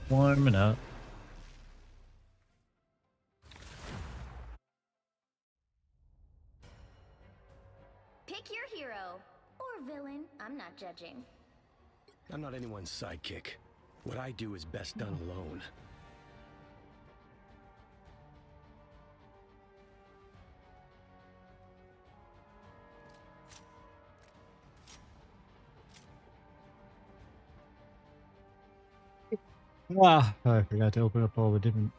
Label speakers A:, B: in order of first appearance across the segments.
A: Warming up.
B: Pick your hero. Or villain. I'm not judging.
C: I'm not anyone's sidekick. What I do is best done alone.
A: Ah, I forgot to open up all the different.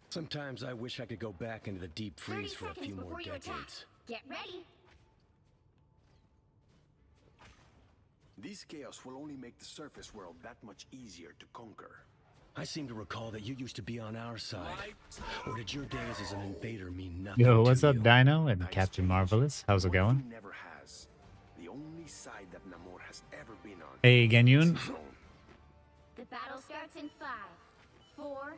C: Sometimes I wish I could go back into the deep
B: 30
C: freeze for a
B: seconds
C: few more
B: before you attack.
C: decades.
B: Get ready.
D: These chaos will only make the surface world that much easier to conquer.
C: I seem to recall that you used to be on our side. Or did your days as an invader mean nothing
A: Yo, what's
C: to
A: up,
C: you?
A: Dino and Captain Marvelous? How's it
D: One
A: going?
D: thing never has. The only side that Namor has ever been on.
A: Hey, Genyun.
D: is his own.
B: The battle starts in 5, 4.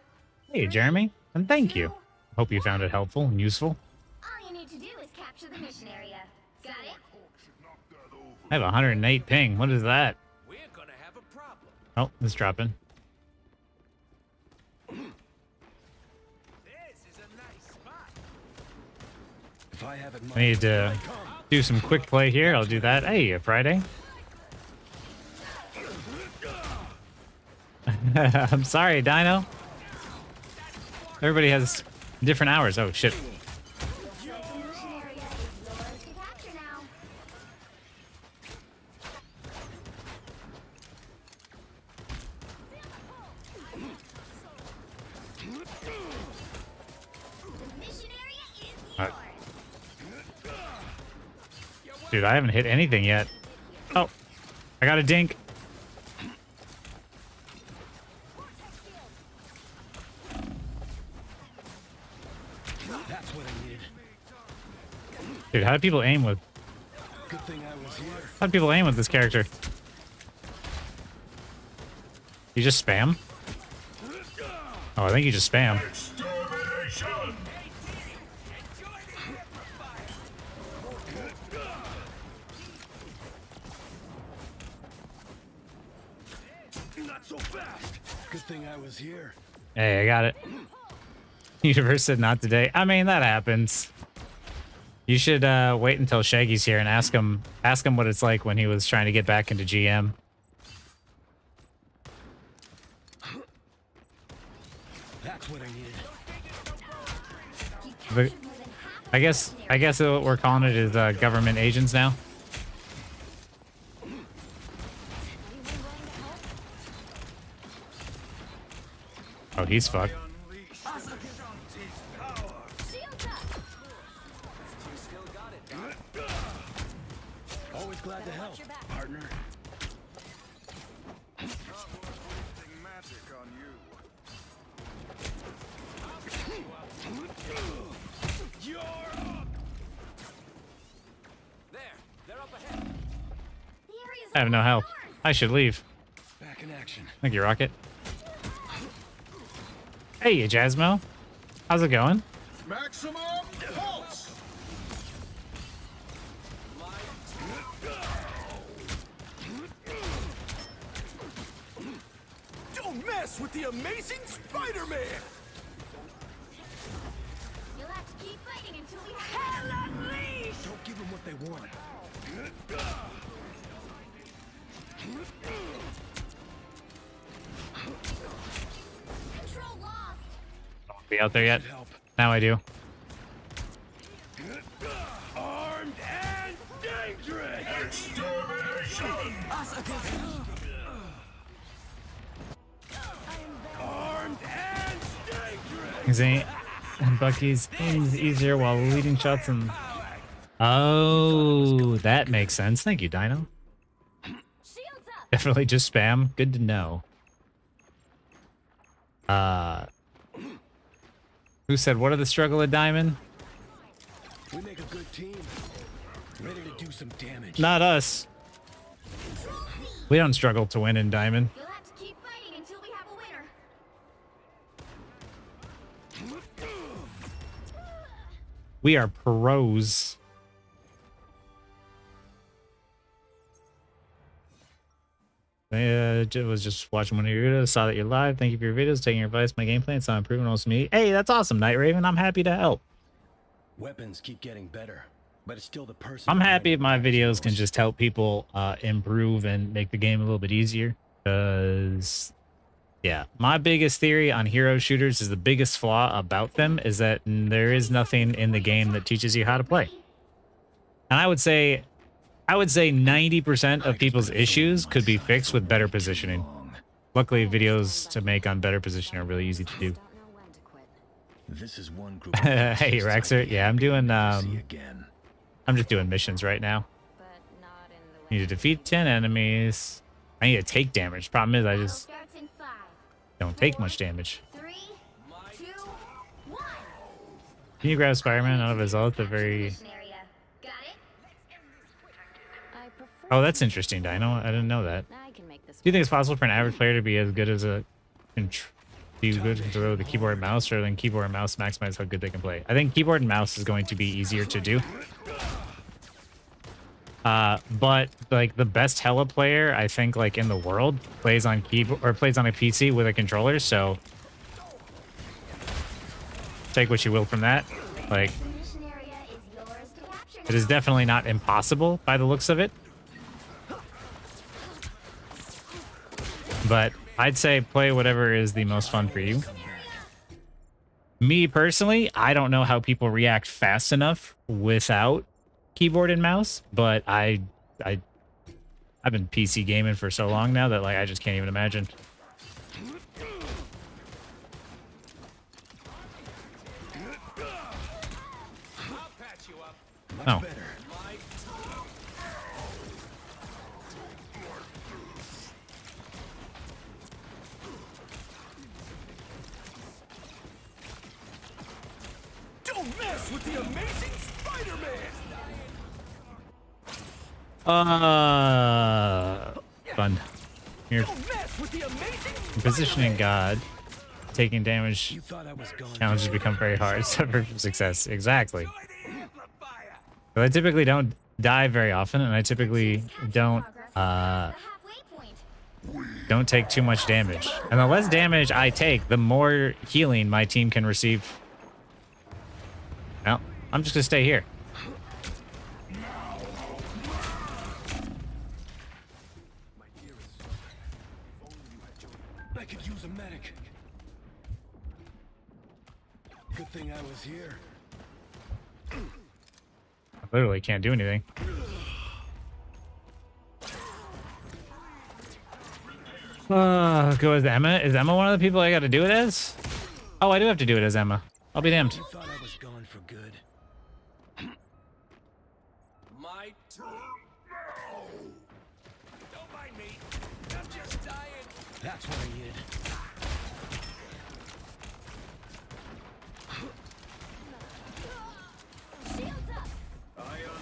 A: Hey, Jeremy. And thank you. Hope you found it helpful and useful.
B: All you need to do is capture the mission area. Got it?
A: I have 108 ping. What is that?
E: We're gonna have a problem.
A: Oh, it's dropping.
E: This is a nice spot.
C: If I have it
A: I need to do some quick play here. I'll do that. Hey, Friday. I'm sorry, Dino. Everybody has different hours. Oh, shit.
B: The mission area is yours to capture now. The mission area is
A: Uh,
B: yours.
A: Dude, I haven't hit anything yet. Oh, I got a dink.
C: That's what I needed.
A: Dude, how do people aim with...
C: Good thing I was here.
A: How do people aim with this character? You just spam? Oh, I think you just spam.
C: Not so fast. Good thing I was here.
A: Hey, I got it. Universe said not today. I mean, that happens. You should wait until Shaggy's here and ask him what it's like when he was trying to get back into GM.
C: That's what I needed.
A: But I guess what we're calling it is government agents now. Oh, he's fucked.
B: Shields up.
E: You still got it, Doc.
C: Always glad to help, partner.
D: Magic on you.
C: You're up.
E: There, they're up ahead.
B: The area's
A: I have no help.
B: yours.
A: I should leave.
C: Back in action.
A: Thank you, Rocket. Hey, Jasmo. How's it going?
D: Maximum pulse.
E: Don't mess with the amazing Spider-Man!
B: You'll have to keep fighting until we hell unleashed.
C: Don't give them what they want.
B: Control lost.
A: Be out there yet?
C: Help.
A: Now I do.
C: Armed and dangerous. Armed and dangerous.
A: Zane and Bucky's aims easier while leading shots and... Oh, that makes sense. Thank you, Dino.
B: Shields up.
A: Definitely just spam. Good to know. Who said, what are the struggle of Diamond?
C: We make a good team. Ready to do some damage.
A: Not us. We don't struggle to win in Diamond.
B: You'll have to keep fighting until we have a winner.
A: We are pros. I was just watching one of your videos, saw that you're live. Thank you for your videos, taking your advice, my game plan, saw improvement also me. Hey, that's awesome, Night Raven. I'm happy to help.
C: Weapons keep getting better, but it's still the person.
A: I'm happy if my
C: behind it
A: videos can
C: most.
A: just help people improve and make the game a little bit easier. Because, yeah, my biggest theory on hero shooters is the biggest flaw about them is that there is nothing in the game that teaches you how to play. And I would say 90% of people's issues could be fixed with better positioning. Luckily, videos to make on better positioning are really easy to do.
C: This is one group.
A: Hey, Rexer. Yeah, I'm doing
C: again.
A: I'm just doing missions right now.
B: But not in the
A: Need to defeat 10 enemies. I need to take damage. Problem is I just
B: starts in 5,
A: don't take much damage.
B: 3, 2, 1.
A: Can you grab Spider-Man out of his ult? The very...
B: Mission area. Got it? I prefer
A: Oh, that's interesting, Dino. I didn't know that.
B: I can make this
A: Do you think it's possible for an average player to be as good as a... be good control with the keyboard and mouse, or then keyboard and mouse maximize how good they can play? I think keyboard and mouse is going to be easier to do. But like the best Hella player, I think, like in the world, plays on keyboard or plays on a PC with a controller. So take what you will from that. Like,
B: The mission area is yours to capture.
A: it is definitely not impossible by the looks of it. But I'd say play whatever is the most fun for you. Me personally, I don't know how people react fast enough without keyboard and mouse, but I've been PC gaming for so long now that like I just can't even imagine.
E: I'll patch you up.
A: Oh,
C: Better.
E: Don't mess with the amazing Spider-Man!
A: fun. Here,
E: Don't mess with the amazing
A: positioning God, taking damage
C: You thought I was gone.
A: challenges become very hard. Suffer from success. Exactly.
E: Joy the amplifier!
A: But I typically don't die very often, and I typically don't
B: The halfway point.
A: don't take too much damage. And the less damage I take, the more healing my team can receive. Well, I'm just gonna stay here.
C: My dearest, if only you had joined. I could use a medic. Good thing I was here.
A: I literally can't do anything. Go as Emma. Is Emma one of the people I got to do it as? Oh, I do have to do it as Emma. I'll be damned.
C: You thought I was gone for good.
E: My turn. Don't mind me. I'm just dying.
C: That's what I did.
B: Shields up.
E: I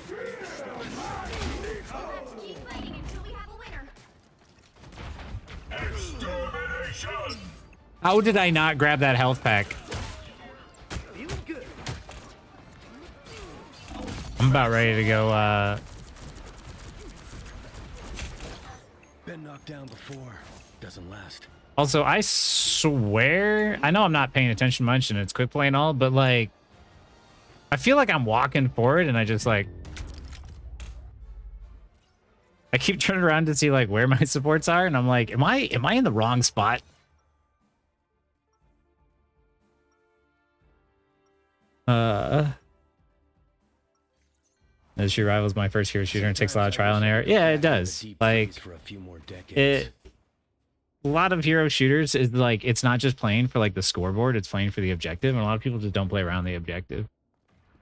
E: unleash the
B: We'll have to keep fighting until we have a winner.
A: How did I not grab that health pack?
E: feeling good.
A: I'm about ready to go,
C: Been knocked down before. Doesn't last.
A: Also, I swear, I know I'm not paying attention much and it's quick play and all, but like, I feel like I'm walking forward and I just like, I keep turning around to see like where my supports are and I'm like, am I in the wrong spot? As your rival's my first hero shooter and it takes a lot of trial and error. Yeah, it does. Like,
C: For a few more decades.
A: a lot of hero shooters is like, it's not just playing for like the scoreboard, it's playing for the objective, and a lot of people just don't play around the objective.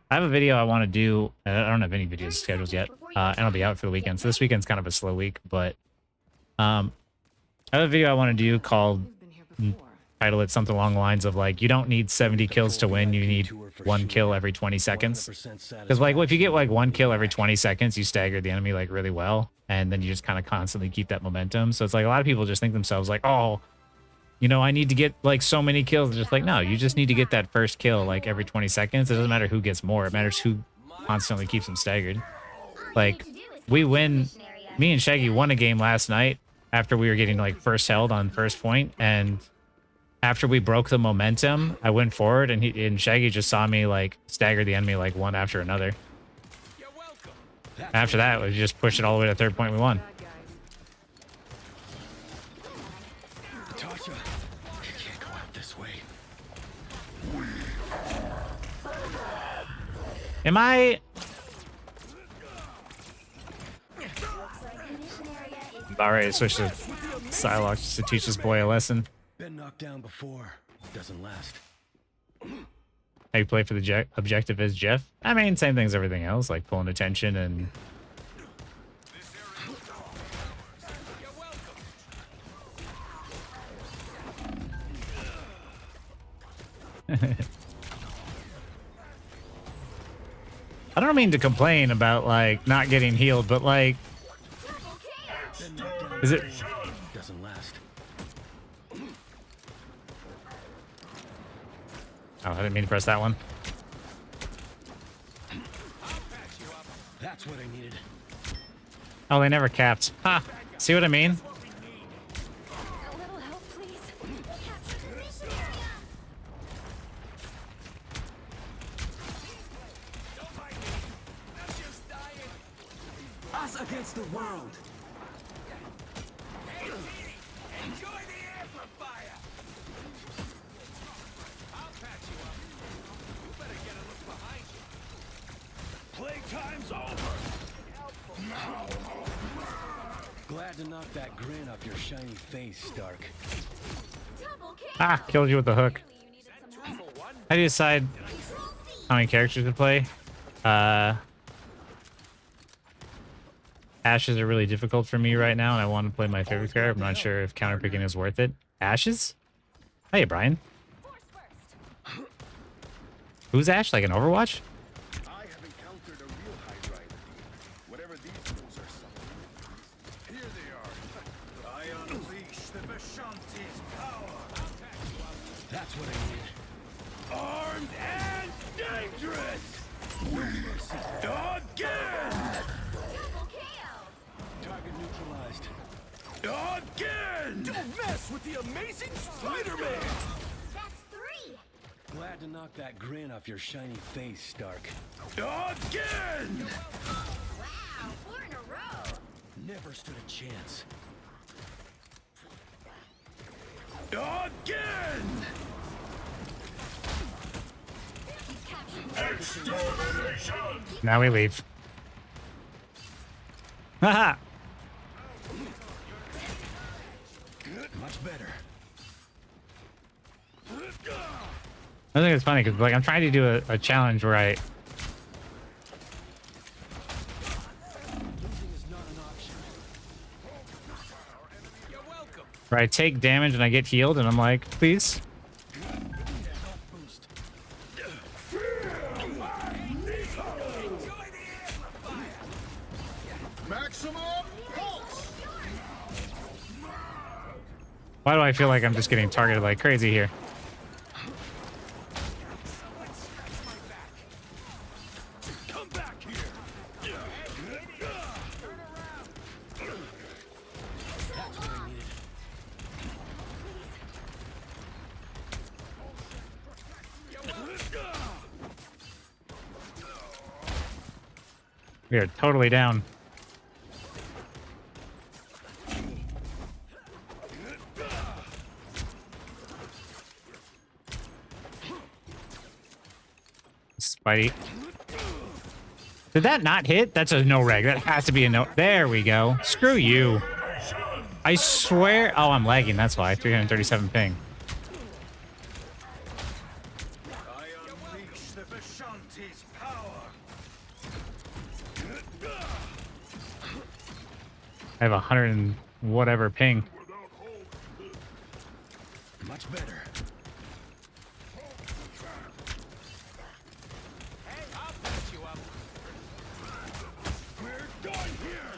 A: I have a video I want to do. I don't have any videos scheduled yet, and I'll be out for the weekend. So this weekend's kind of a slow week, but I have a video I want to do called, title it something along the lines of like, you don't need 70 kills to win, you need 1 kill every 20 seconds. Because like, if you get like 1 kill every 20 seconds, you stagger the enemy like really well. and then you just kind of constantly keep that momentum. So it's like a lot of people just think themselves like, oh, you know, I need to get like so many kills. It's just like, no, you just need to get that first kill like every 20 seconds. It doesn't matter who gets more. It matters who constantly keeps them staggered. Like we win, me and Shaggy won a game last night after we were getting like first held on first point, and after we broke the momentum, I went forward and Shaggy just saw me like stagger the enemy like one after another.
E: You're welcome.
A: After that, we just pushed it all the way to third point. We won.
C: Tasha, you can't go out this way.
A: Am I? About ready to switch to Psylocke just to teach this boy a lesson.
C: Been knocked down before. Doesn't last.
A: How you play for the objective is Jeff? I mean, same thing as everything else, like pulling attention and...
E: You're welcome.
A: I don't mean to complain about, like, not getting healed, but, like...
C: Been knocked down
A: Is it...
C: before. Doesn't last.
A: Oh, I didn't mean to press that one.
C: That's what I needed.
A: Oh, they never capped. Ha! See what I mean?
B: A little help, please. Capture the mission area.
E: Don't mind me. I'm just dying.
C: Us against the world.
E: Hey, Petey, enjoy the amplifier. I'll patch you up. You better get a look behind you.
C: Playtime's over. Glad to knock that grin off your shiny face, Stark.
B: Double kill.
A: Ah, killed you with the hook.
B: You needed some help.
A: How do you decide how many characters to play? Ashes are really difficult for me right now, and I want to play my favorite character. I'm not sure if counterpicking is worth it. Ashes? Hey, Brian.
B: Force first.
A: Who's Ash? Like an Overwatch?
D: I have encountered a real high rider. Whatever these fools are suffering. Here they are. I unleash the Vishanti's power.
C: That's what I needed.
D: Armed and dangerous. No mercy. Again.
B: Double kill.
C: Target neutralized.
D: Again. Don't mess with the amazing Spider-Man.
B: That's 3.
C: Glad to knock that grin off your shiny face, Stark.
D: Again.
B: Wow, 4 in a row.
C: Never stood a chance.
D: Again.
A: Now we leave. Haha!
C: Much better.
A: I think it's funny because like I'm trying to do a challenge where
C: Losing is not an option.
E: You're welcome.
A: I take damage and I get healed, and I'm like, please.
C: Health boost.
E: Enjoy the amplifier.
D: Maximum pulse.
A: Why do I feel like I'm just getting targeted like crazy here?
D: Come back here.
C: That's what I needed.
A: We are totally down. Spidey. Did that not hit? That's a no reg. That has to be a no. There we go. Screw you. I swear. Oh, I'm lagging. That's why. 337 ping.
D: I unleash the Vishanti's power.
A: I have 100 and whatever ping.
C: Much better.
E: Hey, I'll patch you up.
D: We're done here.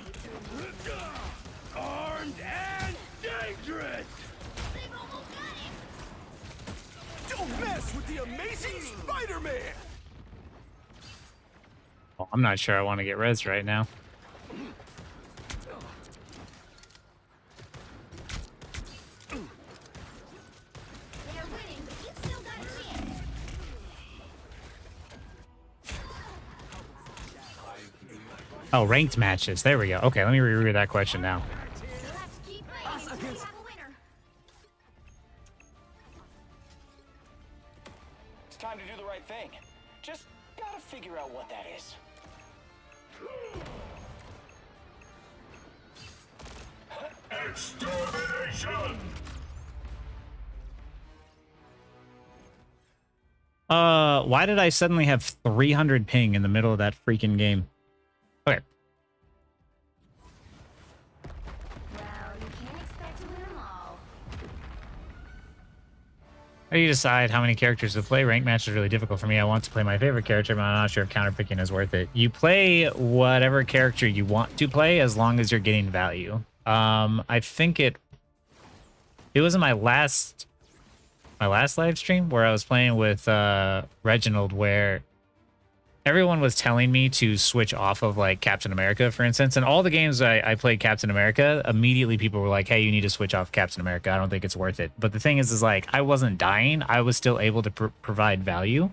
D: Amazing Spider-Man!
A: Well, I'm not sure I want to get res right now.
B: They're winning, but you still got a chance.
A: Oh, ranked matches. There we go. Okay, let me reread that question now.
B: So let's keep playing until we have a winner.
C: It's time to do the right thing. Just gotta figure out what that is.
D: Extermination!
A: Why did I suddenly have 300 ping in the middle of that freaking game? Okay.
B: Well, you can't expect to win them all.
A: How do you decide how many characters to play? Rank match is really difficult for me. I want to play my favorite character, but I'm not sure if counterpicking is worth it. You play whatever character you want to play as long as you're getting value. I think it was in my last live stream where I was playing with Reginald, where everyone was telling me to switch off of like Captain America, for instance. And all the games I played Captain America, immediately people were like, hey, you need to switch off Captain America. I don't think it's worth it. But the thing is like, I wasn't dying. I was still able to provide value.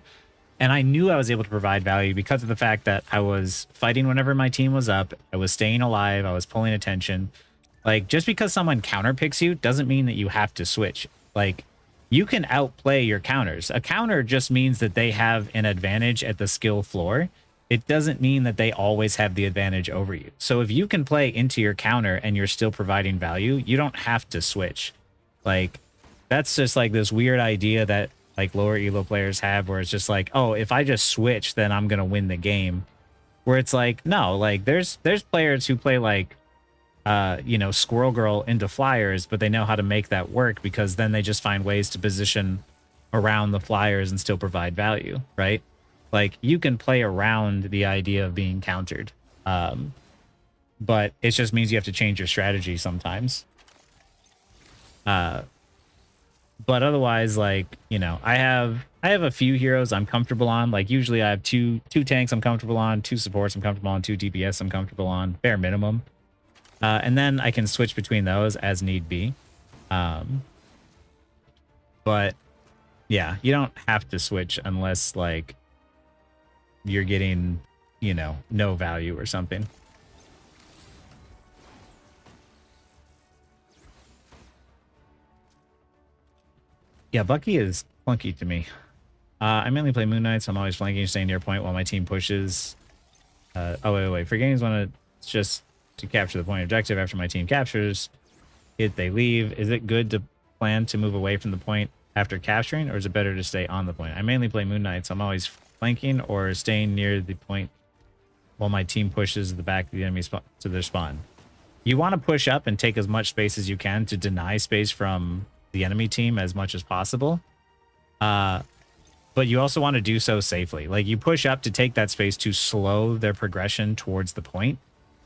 A: And I knew I was able to provide value because of the fact that I was fighting whenever my team was up. I was staying alive. I was pulling attention. Like, just because someone counterpicks you doesn't mean that you have to switch. Like, you can outplay your counters. A counter just means that they have an advantage at the skill floor. It doesn't mean that they always have the advantage over you. So if you can play into your counter and you're still providing value, you don't have to switch. Like, that's just like this weird idea that like lower elo players have, where it's just like, oh, if I just switch, then I'm gonna win the game. Where it's like, no, like there's players who play like you know, Squirrel Girl into flyers, but they know how to make that work because then they just find ways to position around the flyers and still provide value, right? Like, you can play around the idea of being countered. But it just means you have to change your strategy sometimes. But otherwise, like, you know, I have a few heroes I'm comfortable on. Like, usually I have two tanks I'm comfortable on, 2 supports I'm comfortable on, 2 DPS I'm comfortable on, bare minimum. And then I can switch between those as need be. But yeah, you don't have to switch unless like you're getting, you know, no value or something. Yeah, Bucky is clunky to me. I mainly play Moon Knight, so I'm always flanking, staying near point while my team pushes. Oh, wait. For games when it's just to capture the point objective after my team captures it, they leave. Is it good to plan to move away from the point after capturing, or is it better to stay on the point? I mainly play Moon Knight, so I'm always flanking or staying near the point while my team pushes the back of the enemy to their spawn. You want to push up and take as much space as you can to deny space from the enemy team as much as possible. But you also want to do so safely. Like, you push up to take that space to slow their progression towards the point.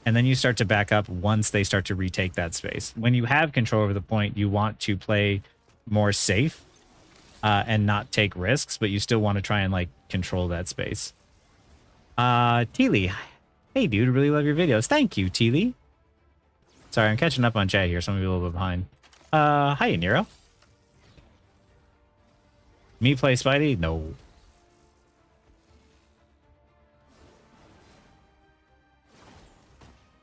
A: And then you start to back up once they start to retake that space. When you have control over the point, you want to play more safe and not take risks, but you still want to try and like control that space. Teely, hey dude, really love your videos. Thank you, Teely. Sorry, I'm catching up on chat here, so I'm gonna be a little bit behind. Hi, Nero. Me play Spidey? No.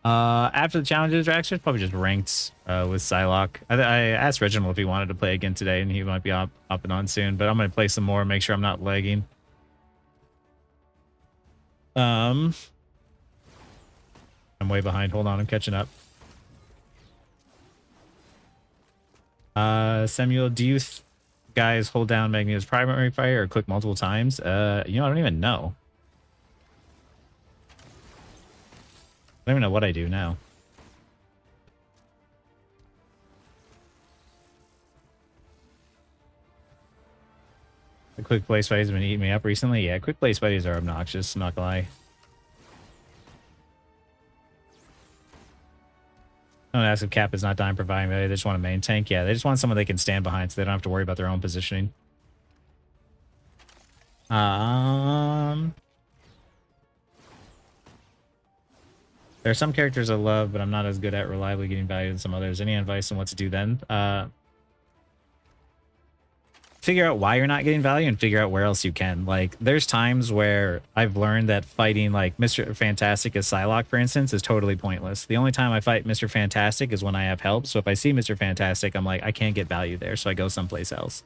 A: After the challenges, Raxter, probably just ranked with Psylocke. I asked Reginald if he wanted to play again today, and he might be up and on soon, but I'm going to play some more, make sure I'm not lagging. I'm way behind. Hold on, I'm catching up. Samuel, do you guys hold down Magneto's primary fire or click multiple times? You know, I don't even know. I don't even know what I do now. The quick play spidey has been eating me up recently. Yeah, quick play spideys are obnoxious, I'm not gonna lie. I don't ask if Cap is not dying providing value. They just want a main tank. Yeah, they just want someone they can stand behind so they don't have to worry about their own positioning. There are some characters I love, but I'm not as good at reliably getting value as some others. Any advice on what to do then? Figure out why you're not getting value and figure out where else you can. Like, there's times where I've learned that fighting like Mr. Fantastic as Psylocke, for instance, is totally pointless. The only time I fight Mr. Fantastic is when I have help. So if I see Mr. Fantastic, I'm like, I can't get value there, so I go someplace else.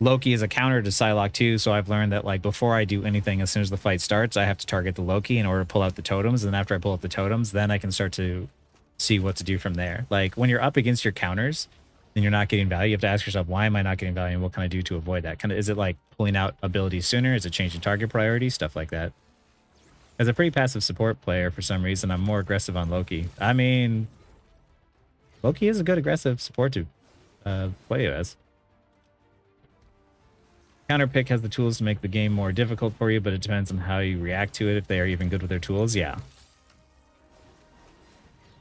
A: Loki is a counter to Psylocke too, so I've learned that like before I do anything, as soon as the fight starts, I have to target the Loki in order to pull out the totems, and after I pull out the totems, then I can start to see what to do from there. Like when you're up against your counters and you're not getting value, you have to ask yourself, why am I not getting value and what can I do to avoid that? Is it like pulling out abilities sooner? Is it changing target priority? Stuff like that. As a pretty passive support player, for some reason, I'm more aggressive on Loki. I mean, Loki is a good aggressive support to play as. Counter pick has the tools to make the game more difficult for you, but it depends on how you react to it, if they are even good with their tools. Yeah.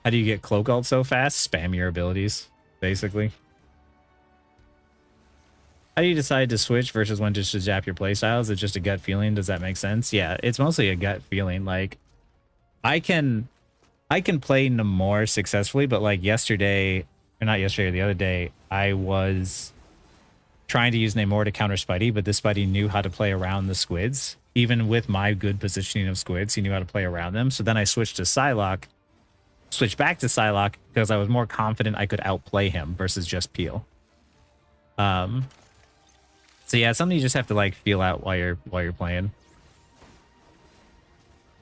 A: How do you get cloak ult so fast? Spam your abilities, basically. How do you decide to switch versus when to just adapt your playstyle? Is it just a gut feeling? Does that make sense? Yeah, it's mostly a gut feeling. Like, I can play Namor successfully, but like yesterday, or not yesterday, or the other day, I was trying to use Namor to counter Spidey, but this Spidey knew how to play around the squids. Even with my good positioning of squids, he knew how to play around them. So then I switched to Psylocke, switched back to Psylocke because I was more confident I could outplay him versus just peel. So yeah, it's something you just have to like feel out while you're playing.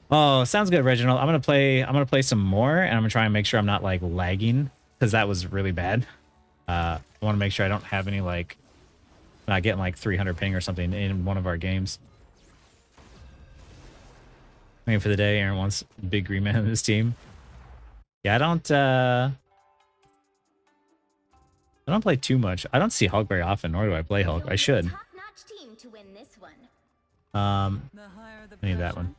A: Oh, sounds good, Reginald. I'm gonna play some more, and I'm gonna try and make sure I'm not like lagging because that was really bad. I want to make sure I don't have any like not getting like 300 ping or something in one of our games. Waiting for the day Aaron wants big green man in his team. Yeah, I don't play too much. I don't see Hulk very often, nor do I play Hulk. I should.
B: Top-notch team to win this one.
A: I need that one.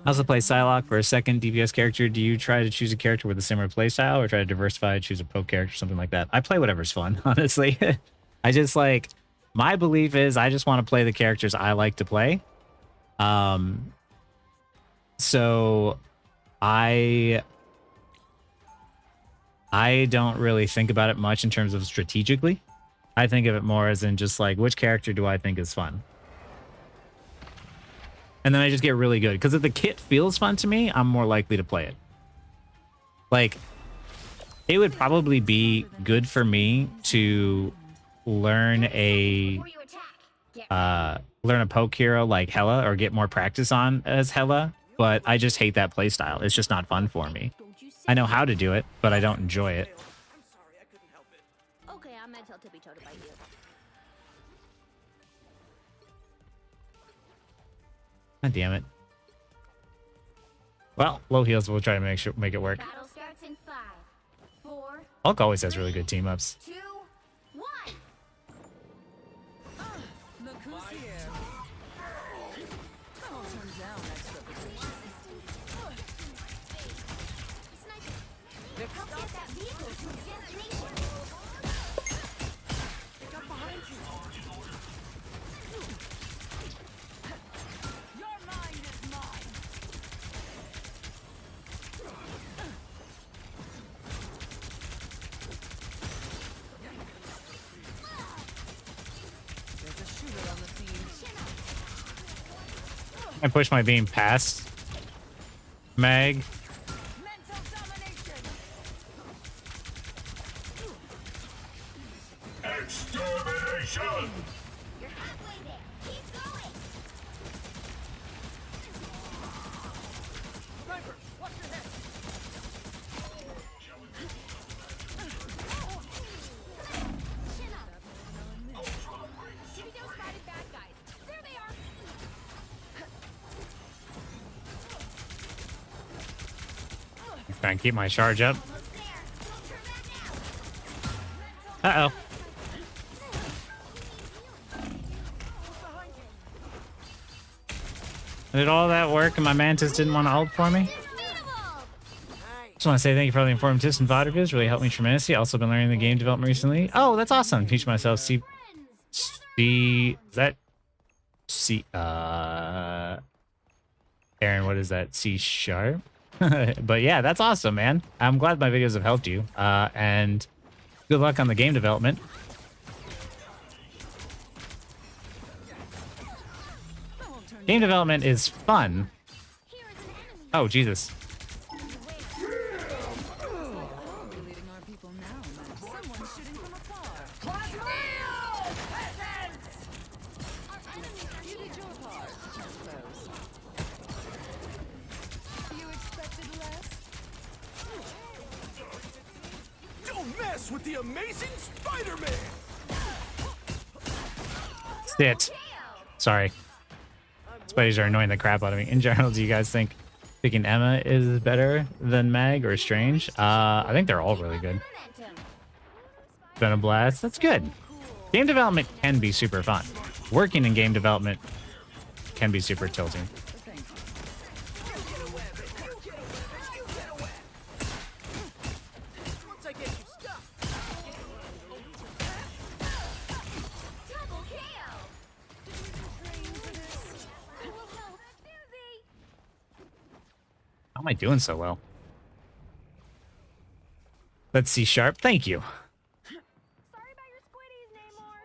A: I also play Psylocke for a second DPS character. Do you try to choose a character with a similar playstyle or try to diversify, choose a poke character, something like that? I play whatever's fun, honestly. I just like, my belief is I just want to play the characters I like to play. So I don't really think about it much in terms of strategically. I think of it more as in just like, which character do I think is fun? And then I just get really good. Because if the kit feels fun to me, I'm more likely to play it. Like, it would probably be good for me to learn a poke hero like Hela or get more practice on as Hela, but I just hate that playstyle. It's just not fun for me. I know how to do it, but I don't enjoy it.
E: I'm sorry, I couldn't help it.
B: Okay, I'm gonna tell Tippy Toe to bite you.
A: God damn it. Well, low heals, we'll try to make it work.
B: Battle starts in 5, 4,
A: Hulk always has really good team ups.
B: 2, 1.
F: Look who's here. I'll turn down extra protection.
B: Sniper, help get that vehicle to its destination.
F: Pick up behind you. Your mind is mine. There's a shooter on the scene.
A: I push my beam past Meg.
F: Mental domination.
D: Extermination!
B: You're halfway there. Keep going.
E: Sniper, watch your head.
B: Chin up. Tippy Toe spotted bad guys. There they are.
A: Try and keep my charge up.
B: Almost there. Don't turn back now.
A: Uh-oh. Did all that work and my Mantis didn't want to ult for me? Just want to say thank you for all the informative tips and VOD reviews. Really helped me tremendously. Also been learning the game development recently. Oh, that's awesome. Teach myself C++ Is that C? Aaron, what is that? C sharp? But yeah, that's awesome, man. I'm glad my videos have helped you. And good luck on the game development. Game development is fun.
B: Here is an enemy.
A: Oh, Jesus.
F: We're leading our people now, man. Someone's shooting from afar.
B: Our enemies are
F: You did your part, I suppose. You expected less?
D: Don't mess with the amazing Spider-Man!
A: Sit. Sorry. Spiders are annoying the crap out of me. In general, do you guys think picking Emma is better than Meg or Strange? I think they're all really good.
B: momentum.
A: Been a blast. That's good. Game development can be super fun. Working in game development can be super tilting.
F: Thank you.
E: Once I get you stuck.
B: Double kill.
F: Train for this.
B: It will help. Doozy.
A: How am I doing so well? Let's see, Sharp. Thank you.
B: Sorry about your squiddies, Namor.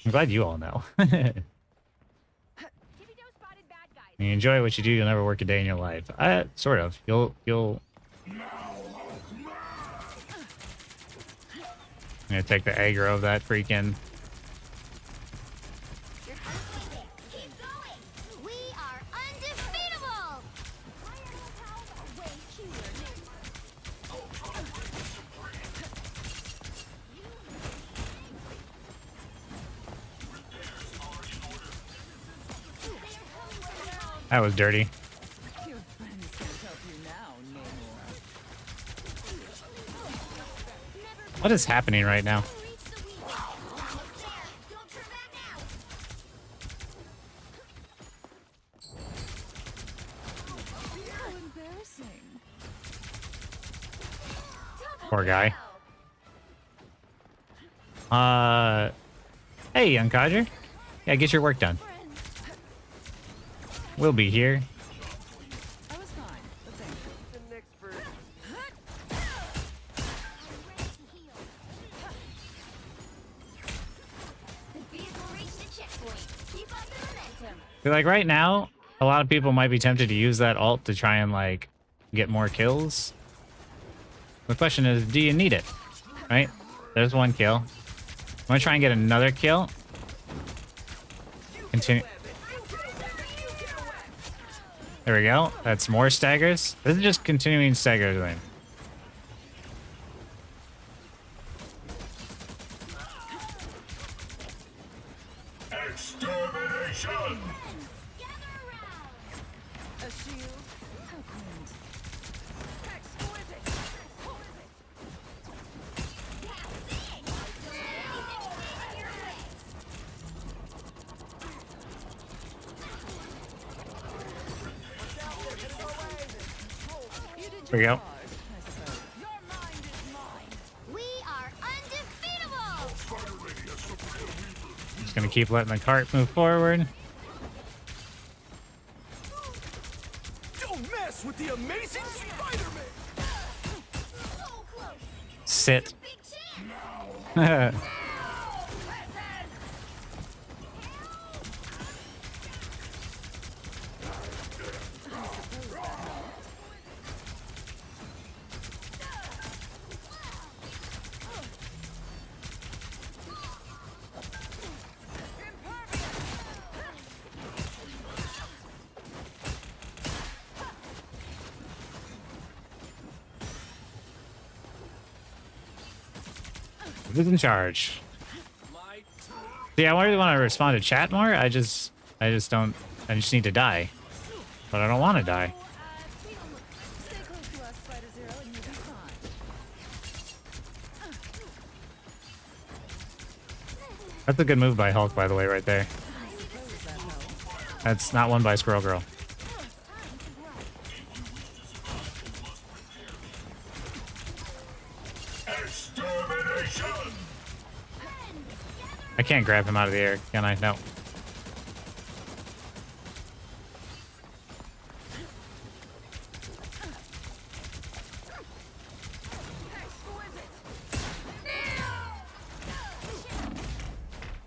A: I'm glad you all know.
B: Tibido spotted bad guys.
A: You enjoy what you do, you'll never work a day in your life. Sort of. You'll. I'm gonna take the aggro of that freaking.
B: Keep going. We are undefeatable. My animal pals are way cuter, Namor.
A: That was dirty.
F: Your friends can't help you now, Namor.
A: What is happening right now?
B: Reach the weak. Almost there. Don't turn back now.
F: How embarrassing.
A: Poor guy. Hey, young codger. Yeah, get your work done. We'll be here.
F: I was fine, but thank you.
E: The next version.
B: I'm ready to heal. The vehicle reached the checkpoint. Keep up the momentum.
A: Feel like right now, a lot of people might be tempted to use that ult to try and like get more kills. The question is, do you need it? Right? There's one kill. I'm gonna try and get another kill. Continue. There we go. That's more staggers. This is just continuing staggers then.
D: Extermination!
B: Gather around.
F: A shield? How quaint.
B: Exquisite. That's it. Your way.
F: You did
A: There we
F: your
A: go.
F: part, I suppose. Your mind is mine.
B: We are undefeatable.
A: Just gonna keep letting the cart move forward.
D: Don't mess with the amazing Spider-Man!
B: So close.
A: Sit.
B: Big chance.
A: Who's in charge?
E: Light.
A: Yeah, I really want to respond to chat more. I just don't. I just need to die, but I don't want to die.
F: Stay close to us, Spider-Zero, and you'll be fine.
A: That's a good move by Hulk, by the way, right there. That's not one by Squirrel Girl.
D: Extermination!
A: I can't grab him out of the air, can I? No.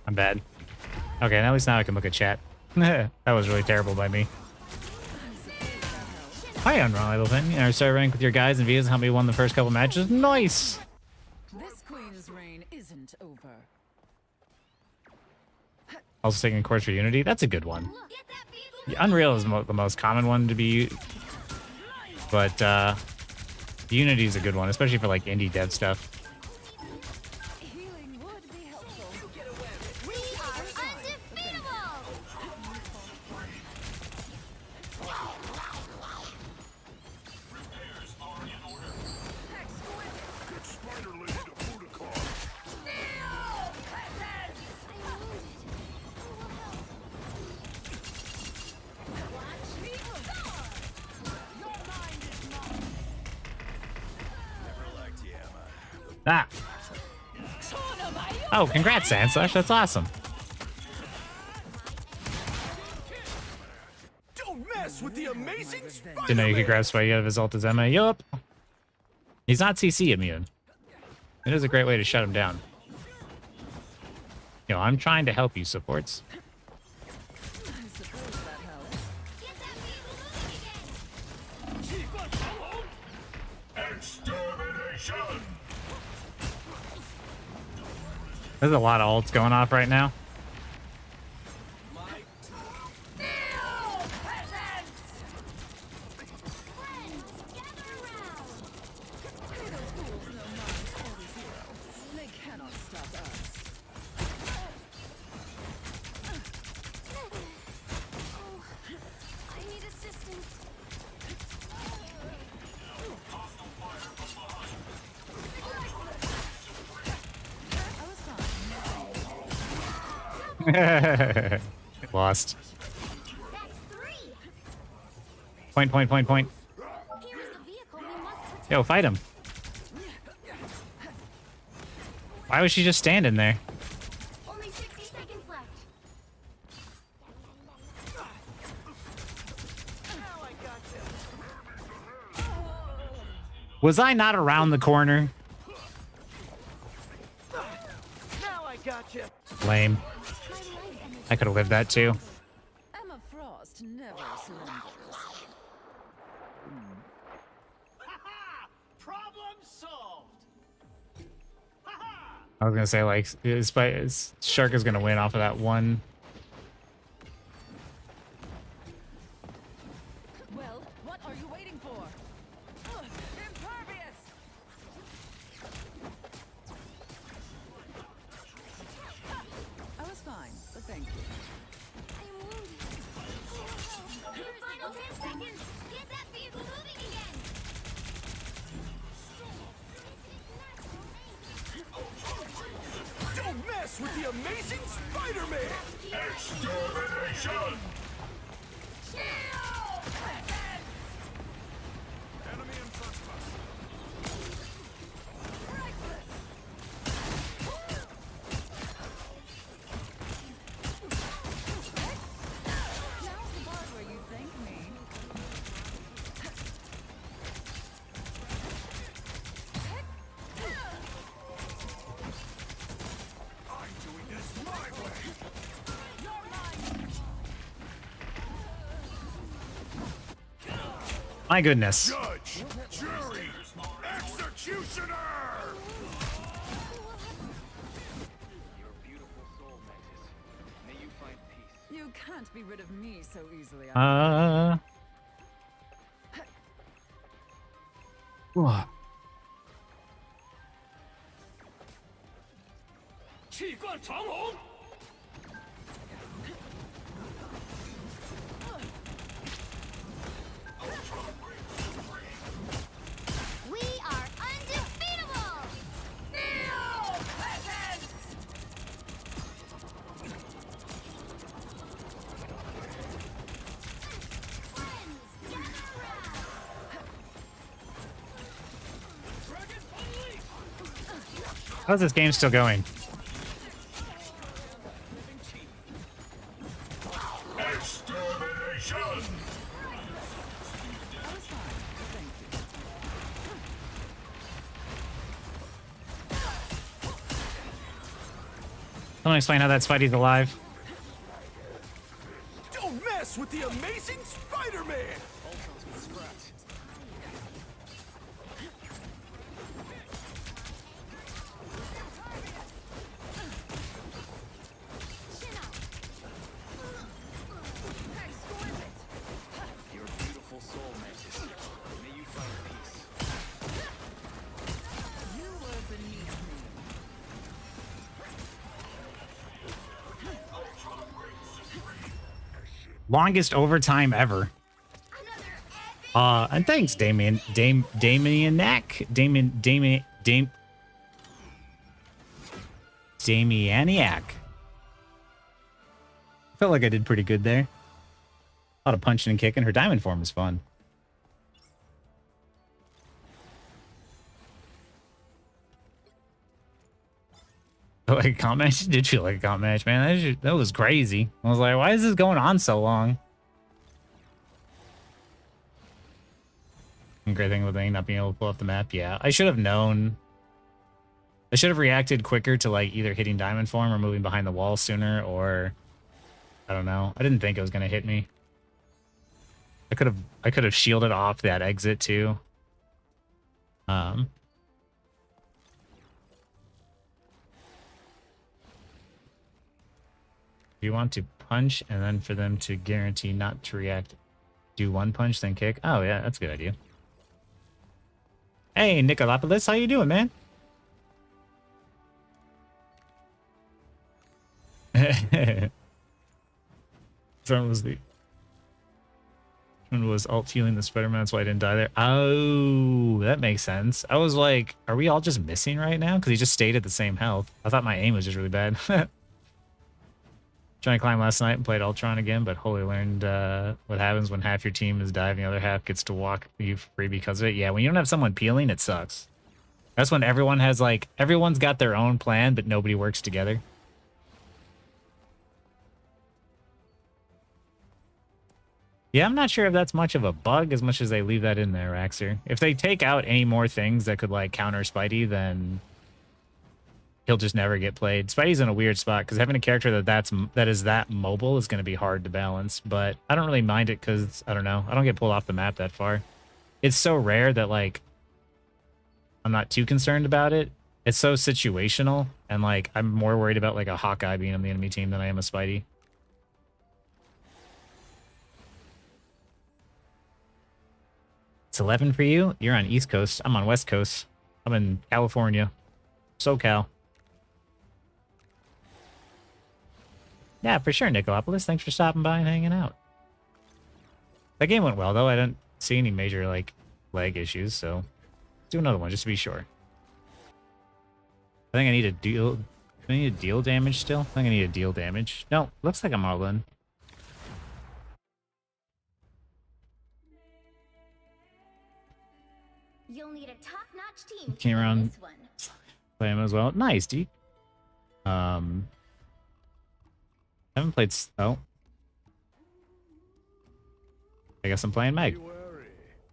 A: I'm bad. Okay, at least now I can look at chat. That was really terrible by me. Hi, Unreliable Pen. I started rank with your guys and Vias helped me won the first couple matches. Nice!
F: This queen's reign isn't over.
A: Also taking a course for Unity. That's a good one.
B: Get that feeble
A: Yeah, Unreal is the most common one to be, but Unity is a good one, especially for like indie dev stuff.
F: Healing would be helpful.
B: We are undefeatable!
D: Get Spider Lady to Budokar.
A: Ah. Oh, congrats, Sandslash. That's awesome.
D: Don't mess with the amazing Spider.
A: Didn't know you could grab Spidey out of his ult as Emma. Yup. He's not CC immune. It is a great way to shut him down. You know, I'm trying to help you, supports.
F: I suppose that helps.
B: Get that feeble again!
D: Extermination!
A: There's a lot of ults going off right now.
F: They cannot stop us.
B: I need assistance.
F: I was fine.
A: Lost.
B: That's 3.
A: Point.
B: Here is the vehicle we must protect.
A: Yo, fight him. Why was she just standing there?
B: Only 60 seconds left.
A: Was I not around the corner? Lame. I could have lived that too.
F: Emma Frost never surrenders.
E: Problem solved.
A: I was gonna say like Shark is gonna win off of that one.
F: Well, what are you waiting for? Impervious! I was fine, but thank you.
B: I am wounded. Final 10 seconds. Get that vehicle moving again.
D: Don't mess with the amazing Spider-Man! Extermination! Enemy in front of us.
F: Now's the part where you thank me.
D: I'm doing this my way!
A: My goodness.
D: Judge! Jury! Executioner!
E: Your beautiful soul, Mantis. May you find peace.
F: You can't be rid of me so easily.
A: Whoa.
E: 气贯长虹。
B: We are undefeatable!
A: How's this game still going? Someone explain how that Spidey's alive.
D: Don't mess with the amazing Spider-Man! Your beautiful soul, Mantis. May you find peace.
F: You were beneath me.
A: Longest overtime ever. And thanks, Damianiac. Damianiac. Felt like I did pretty good there. A lot of punching and kicking. Her diamond form was fun. Like a comp match? It did feel like a comp match, man. That was crazy. I was like, why is this going on so long? Great thing with not being able to pull up the map. Yeah, I should have known. I should have reacted quicker to like either hitting diamond form or moving behind the wall sooner, or I don't know. I didn't think it was gonna hit me. I could have shielded off that exit too. You want to punch and then for them to guarantee not to react, do one punch then kick. Oh yeah, that's a good idea. Hey Nicolopoulos, how you doing, man? Was alt healing the Spider-Man, that's why I didn't die there. Oh, that makes sense. I was like, are we all just missing right now? Because he just stayed at the same health. I thought my aim was just really bad. Trying to climb last night and played Ultron again, but holy learned what happens when half your team is diving, the other half gets to walk you free because of it. Yeah, when you don't have someone peeling, it sucks. That's when everyone has like, everyone's got their own plan, but nobody works together. Yeah, I'm not sure if that's much of a bug as much as they leave that in there, Raxer. If they take out any more things that could like counter Spidey, then he'll just never get played. Spidey's in a weird spot because having a character that is that mobile is going to be hard to balance. But I don't really mind it because I don't know. I don't get pulled off the map that far. It's so rare that like I'm not too concerned about it. It's so situational, and like I'm more worried about like a Hawkeye being on the enemy team than I am a Spidey. It's 11 for you. You're on East Coast. I'm on West Coast. I'm in California. SoCal. Yeah, for sure, Nicolopoulos. Thanks for stopping by and hanging out. That game went well, though. I didn't see any major, like, leg issues, so let's do another one just to be sure. I think I need a deal. Do I need a deal damage still? I think I need a deal damage. No, looks like I'm all in.
B: You'll need a top-notch team
A: Came
B: to win
A: around.
B: this one.
A: Play him as well. Nice, dude. Haven't played. Oh, I guess I'm playing Meg.
D: Don't worry.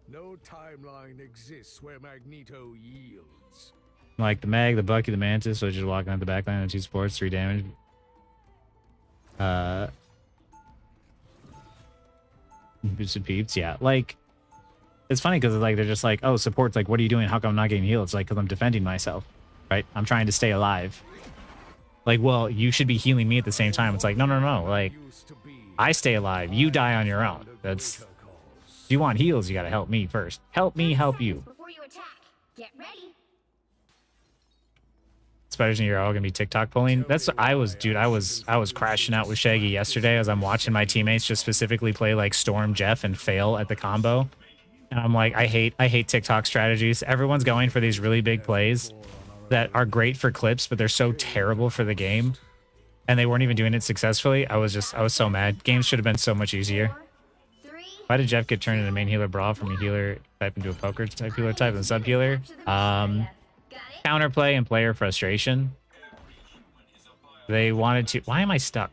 D: No timeline exists where Magneto yields.
A: Like the Meg, the Bucky, the Mantis. So just walking out the backline and 2 supports, 3 damage. Boosted peeps. Yeah, like it's funny because like they're just like, oh, support's like, what are you doing? How come I'm not getting healed? It's like because I'm defending myself, right? I'm trying to stay alive. Like, well, you should be healing me at the same time. It's like, no, no, no. Like, I stay alive. You die on your own. That's. If you want heals, you gotta help me first. Help me help you.
B: Before you attack, get ready.
A: Spiders in your all gonna be TikTok pulling. That's what I was, dude. I was crashing out with Shaggy yesterday as I'm watching my teammates just specifically play like Storm Jeff and fail at the combo. And I'm like, I hate TikTok strategies. Everyone's going for these really big plays that are great for clips, but they're so terrible for the game. And they weren't even doing it successfully. I was so mad. Games should have been so much easier.
B: 4, 3,
A: Why did Jeff get turned into main healer brawl from a healer type into a poker type healer type and sub healer?
B: got it?
A: Counterplay and player frustration. They wanted to. Why am I stuck?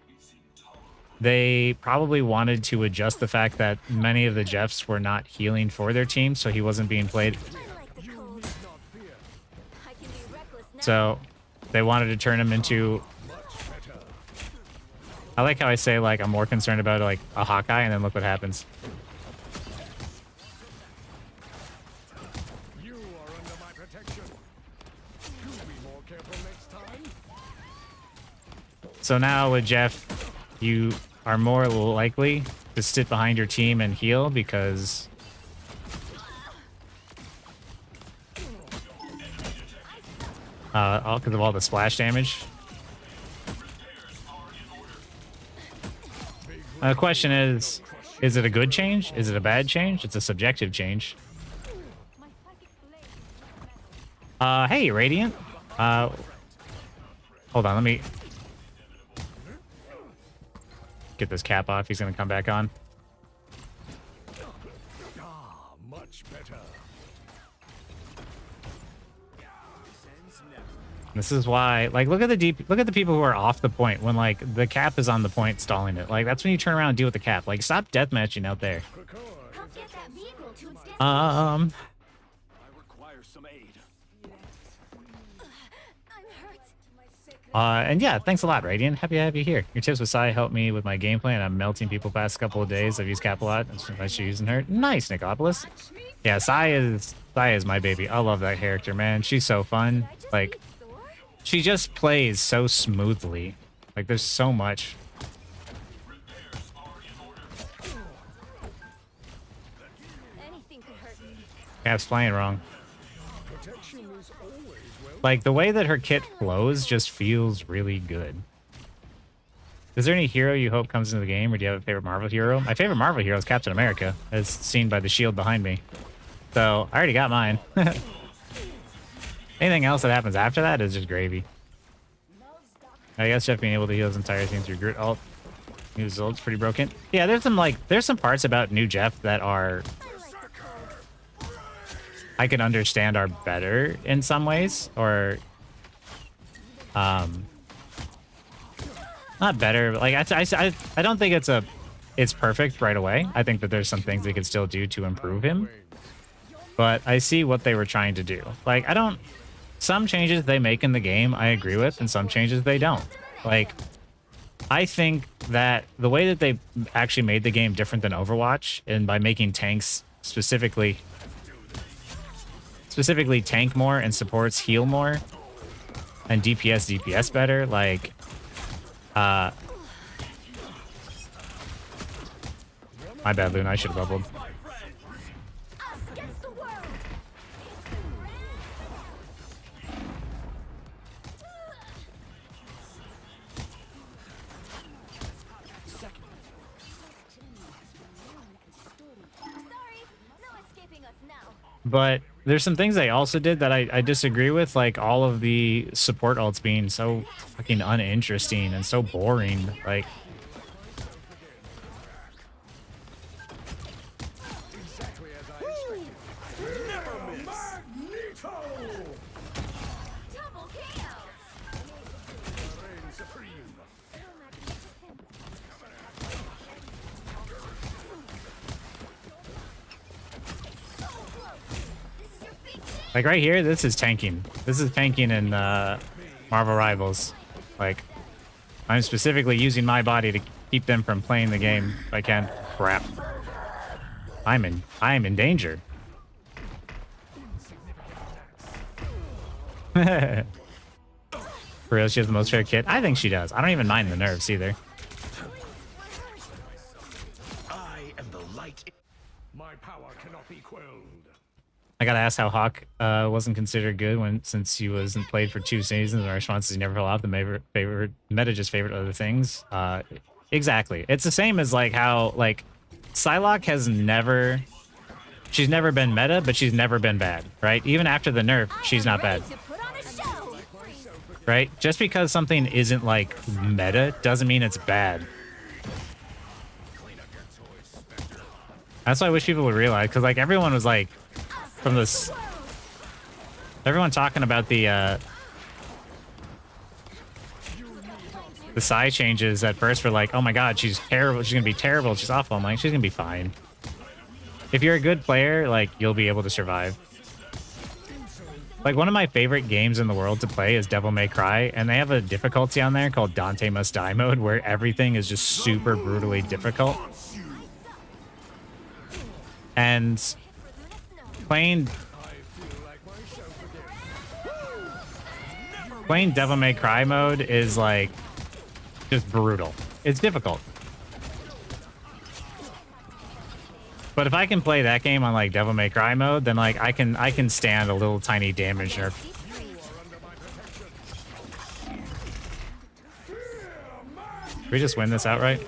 A: They probably wanted to adjust the fact that many of the Jeffs were not healing for their team, so he wasn't being played. So they wanted to turn him into I like how I say like I'm more concerned about like a Hawkeye, and then look what happens.
D: You are under my protection. You be more careful next time.
A: So now with Jeff, you are more likely to sit behind your team and heal because all because of all the splash damage. The question is it a good change? Is it a bad change? It's a subjective change. Hey, Radiant. Hold on, let me get this cap off. He's gonna come back on.
D: Ah, much better.
A: This is why, like, look at the people who are off the point when like the cap is on the point stalling it. Like that's when you turn around and deal with the cap. Like stop deathmatching out there.
B: Help get that vehicle to its destination.
C: I require some aid.
B: I'm hurt.
A: And yeah, thanks a lot, Radiant. Happy to have you here. Your tips with Sai helped me with my gameplay, and I'm melting people past a couple of days. I've used cap a lot. It's nice you're using her. Nice, Nicopolis. Yeah, Sai is my baby. I love that character, man. She's so fun. Like, she just plays so smoothly. Like, there's so much.
B: Anything could hurt me.
A: Cap's playing wrong.
D: Protection is always well.
A: Like, the way that her kit flows just feels really good. Is there any hero you hope comes into the game, or do you have a favorite Marvel hero? My favorite Marvel hero is Captain America, as seen by the shield behind me. So, I already got mine. Anything else that happens after that is just gravy. I guess Jeff being able to heal his entire team through Grit ult. His ult's pretty broken. Yeah, there's some parts about new Jeff that are I can understand are better in some ways, or not better, but like I don't think it's perfect right away. I think that there's some things they could still do to improve him, but I see what they were trying to do. Like some changes they make in the game I agree with, and some changes they don't. Like, I think that the way that they actually made the game different than Overwatch, and by making tanks specifically tank more and supports heal more, and DPS better, like my bad, Loon, I should have bubbled.
B: Us against the world. Sorry, no escaping us now.
A: But there's some things they also did that I disagree with, like all of the support ults being so fucking uninteresting and so boring. Like,
D: Exactly as I expected. Never miss. Magneto!
B: Double KO.
D: Reign supreme.
A: like right here, this is tanking. This is tanking in Marvel Rivals. Like, I'm specifically using my body to keep them from playing the game if I can. Crap. I am in danger. For real, she has the most fair kit. I think she does. I don't even mind the nerfs either.
C: I am the light.
D: My power cannot be quelled.
A: I gotta ask how Hawk wasn't considered good since he wasn't played for 2 seasons. My response is he never fell off. The favorite meta just favored other things. Exactly. It's the same as like how like Psylocke has never, she's never been meta, but she's never been bad, right? Even after the nerf, she's not bad,
B: To put on a show.
A: right? Just because something isn't like meta doesn't mean it's bad. That's what I wish people would realize, because like everyone was like, from this, everyone talking about the side changes at first were like, oh my god, she's terrible, she's gonna be terrible, she's awful. I'm like, she's gonna be fine. If you're a good player, like, you'll be able to survive. Like, one of my favorite games in the world to play is Devil May Cry, and they have a difficulty on there called Dante Must Die mode, where everything is just super brutally difficult. And playing Devil May Cry mode is like just brutal. It's difficult. But if I can play that game on like Devil May Cry mode, then like I can stand a little tiny damage nerf. Did we just win this outright?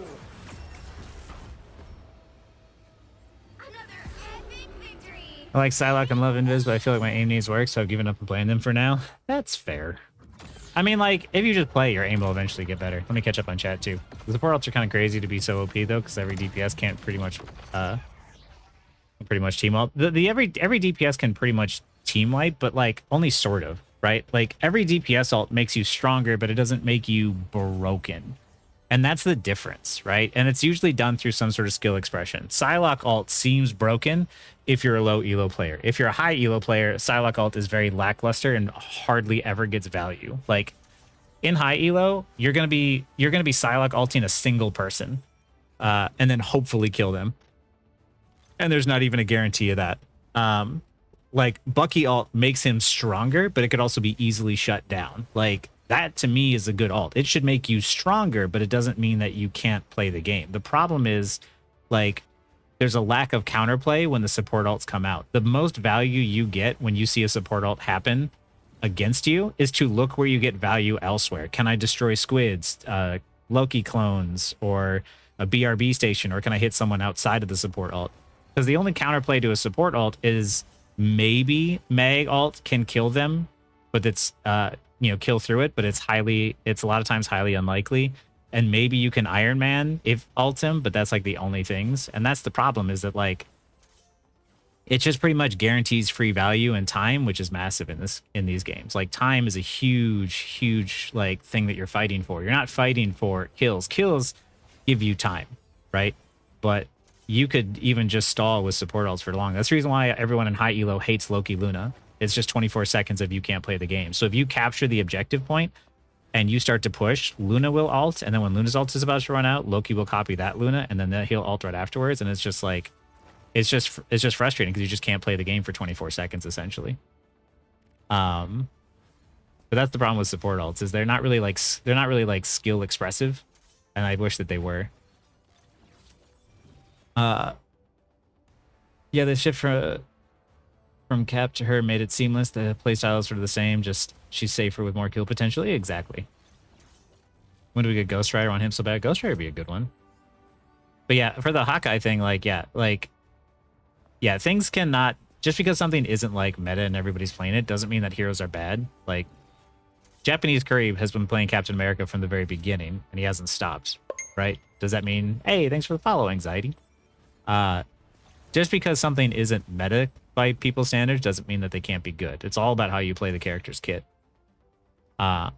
B: Another epic victory.
A: I like Psylocke and love Invis, but I feel like my aim needs work, so I've given up on playing them for now. That's fair. I mean, like, if you just play, your aim will eventually get better. Let me catch up on chat, too. The support ults are kind of crazy to be so OP, though, because every DPS can't pretty much team up. Every DPS can pretty much team wipe, but, like, only sort of, right? Like, every DPS ult makes you stronger, but it doesn't make you broken. And that's the difference, right? And it's usually done through some sort of skill expression. Psylocke ult seems broken if you're a low elo player. If you're a high elo player, Psylocke ult is very lackluster and hardly ever gets value. Like, in high elo, you're gonna be Psylocke ulting a single person, and then hopefully kill them. And there's not even a guarantee of that. Like, Bucky ult makes him stronger, but it could also be easily shut down. Like, that to me is a good ult. It should make you stronger, but it doesn't mean that you can't play the game. The problem is, like, there's a lack of counterplay when the support ults come out. The most value you get when you see a support ult happen against you is to look where you get value elsewhere. Can I destroy squids, Loki clones, or a BRB station, or can I hit someone outside of the support ult? Because the only counterplay to a support ult is maybe Mag ult can kill them, but it's kill through it, but it's a lot of times highly unlikely. And maybe you can Iron Man if ult him, but that's like the only things. And that's the problem, is that like it just pretty much guarantees free value and time, which is massive in these games. Like, time is a huge like thing that you're fighting for. You're not fighting for kills. Kills give you time, right? But you could even just stall with support ults for long. That's the reason why everyone in high elo hates Loki Luna. It's just 24 seconds if you can't play the game. So if you capture the objective point and you start to push, Luna will ult, and then when Luna's ult is about to run out, Loki will copy that Luna, and then he'll ult right afterwards. And it's just like, it's just frustrating because you just can't play the game for 24 seconds essentially. But that's the problem with support ults, is they're not really like skill expressive, and I wish that they were. Yeah, the shift from Cap to her made it seamless. The playstyle is sort of the same, just she's safer with more kill potential. Exactly. When do we get Ghost Rider on him so bad? Ghost Rider would be a good one. But yeah, for the Hawkeye thing, things cannot, just because something isn't like meta and everybody's playing it, doesn't mean that heroes are bad. Like, Japanese Curry has been playing Captain America from the very beginning, and he hasn't stopped, right? Does that mean, hey, thanks for the follow, Anxiety? Just because something isn't meta by people's standards doesn't mean that they can't be good. It's all about how you play the character's kit. I'm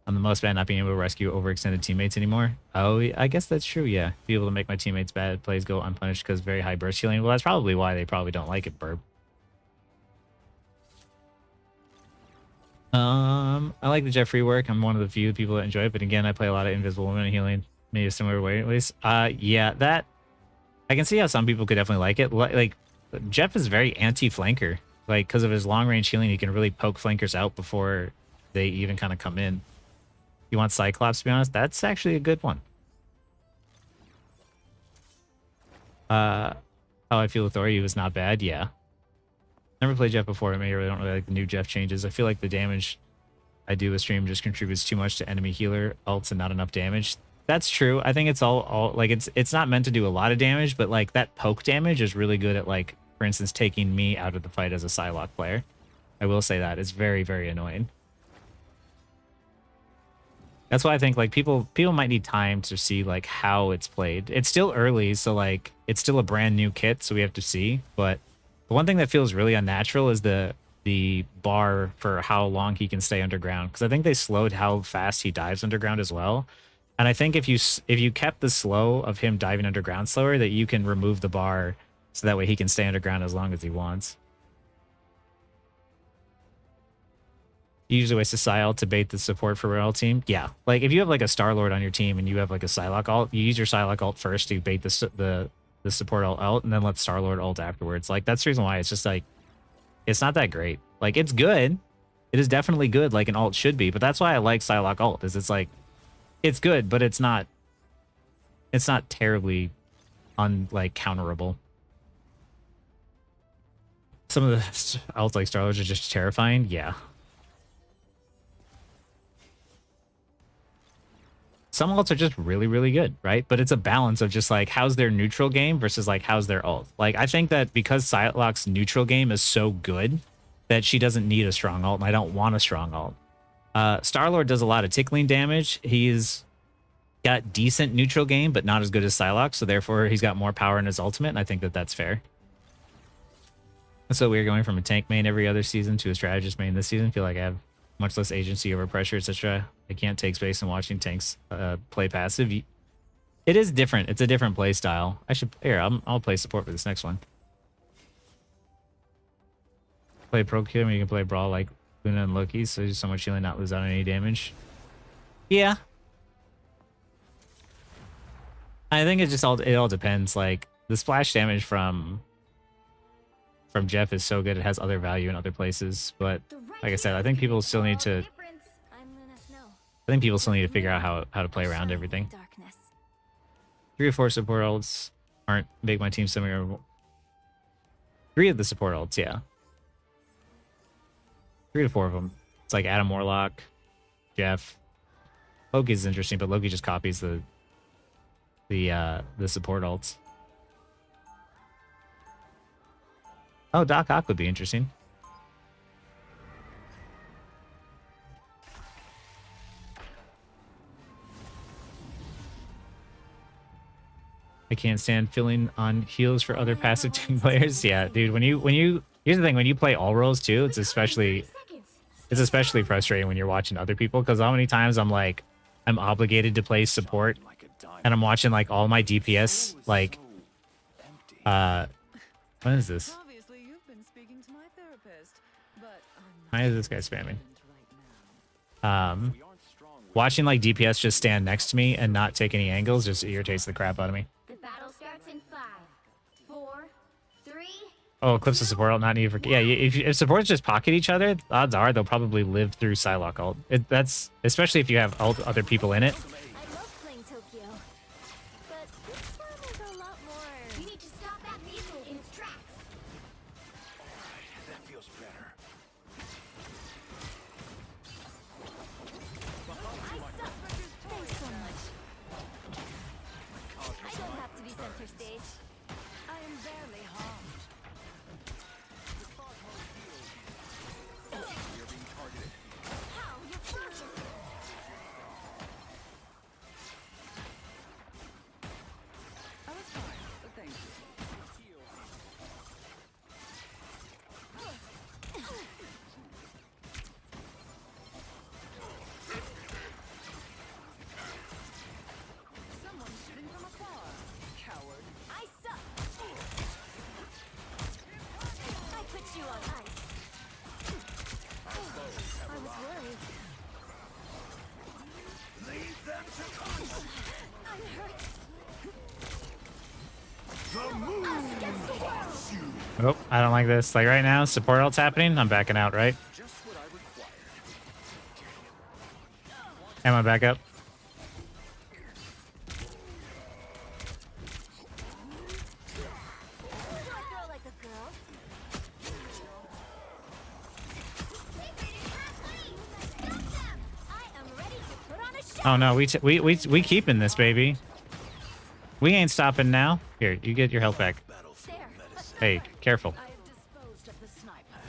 A: the most bad not being able to rescue overextended teammates anymore. Oh, I guess that's true, yeah. Be able to make my teammates' bad plays go unpunished because very high burst healing. Well, that's probably why they probably don't like it, Burb. I like the Jeffrey work. I'm one of the few people that enjoy it, but again, I play a lot of Invisible Woman and healing. Maybe a similar way, at least. Yeah, that... I can see how some people could definitely like it. Like, Jeff is very anti-flanker. Like, because of his long-range healing, he can really poke flankers out before they even kind of come in. You want Cyclops, to be honest? That's actually a good one. How I feel with Thor, he was not bad, yeah. Never played Jeff before. I really don't really like the new Jeff changes. I feel like the damage I do with stream just contributes too much to enemy healer ults and not enough damage. That's true. I think it's all like it's not meant to do a lot of damage, but like that poke damage is really good at, like, for instance, taking me out of the fight as a Psylocke player. I will say that. It's very, very annoying. That's why I think like people might need time to see like how it's played. It's still early, so like it's still a brand new kit, so we have to see. But the one thing that feels really unnatural is the bar for how long he can stay underground, because I think they slowed how fast he dives underground as well. And I think if you kept the slow of him diving underground slower, that you can remove the bar so that way he can stay underground as long as he wants. You usually waste a Psy ult to bait the support for real team. Yeah, like if you have like a Star-Lord on your team and you have like a Psylocke ult, you use your Psylocke ult first to bait the support ult out, and then let Star-Lord ult afterwards. Like that's the reason why it's just like it's not that great. Like it's good. It is definitely good, like an ult should be, but that's why I like Psylocke ult, is it's like it's good, but it's not terribly like counterable. Some of the ults like Star-Lords are just terrifying. Yeah. Some ults are just really, really good, right? But it's a balance of just like how's their neutral game versus like how's their ult. Like I think that because Psylocke's neutral game is so good that she doesn't need a strong ult, and I don't want a strong ult. Star-Lord does a lot of tickling damage. He's got decent neutral game, but not as good as Psylocke, so therefore he's got more power in his ultimate, and I think that that's fair. And so we're going from a tank main every other season to a strategist main this season. I feel like I have much less agency over pressure, etc. I can't take space in watching tanks play passive. It is different. It's a different play style. I'll play support for this next one. Play pro kill, you can play brawl like Luna and Loki, so there's so much healing, not lose out on any damage. Yeah. I think it all depends. Like the splash damage from Jeff is so good, it has other value in other places. But like I said, I think people still need to. I think people still need to figure out how to play around everything. 3 or 4 support ults aren't make my team similar. 3 of the support ults, yeah. 3 to 4 of them. It's like Adam Warlock, Jeff. Loki's interesting, but Loki just copies the support ults. Oh, Doc Ock would be interesting. I can't stand filling on heals for other passive team players. Yeah, dude, when you here's the thing, when you play all roles too, it's especially frustrating when you're watching other people, because how many times I'm obligated to play support and I'm watching like all my DPS like what is this?
F: Obviously, you've been speaking to my therapist, but
A: Why is this guy spamming? Watching like DPS just stand next to me and not take any angles just irritates the crap out of me.
B: The battle starts in 5, 4, 3.
A: Oh, Eclipse of support ult not needed for... Yeah, if supports just pocket each other, odds are they'll probably live through Psylocke ult. That's especially if you have other people in it.
B: I love playing Tokyo, but this one is a lot more. You need to stop that vehicle in its tracks.
D: That feels better.
B: I suck. Thanks so much. I don't have to be center stage.
F: I am barely harmed.
B: How? You're fine.
F: I was fine, but thank you. Someone's shooting from afar. Coward.
B: I suck. I put you on ice. I was worried.
D: Leave them to come.
B: I'm hurt.
D: The moon
B: Us against the world.
A: Oh, I don't like this. Like right now, support ult's happening. I'm backing out, right?
D: just what I required.
A: Am I back up?
B: Do I throw like a girl? I am ready to put on a show.
A: Oh no, we keeping this, baby. We ain't stopping now. Here, you get your health back.
B: There.
A: Hey, careful.
F: I have disposed of the sniper.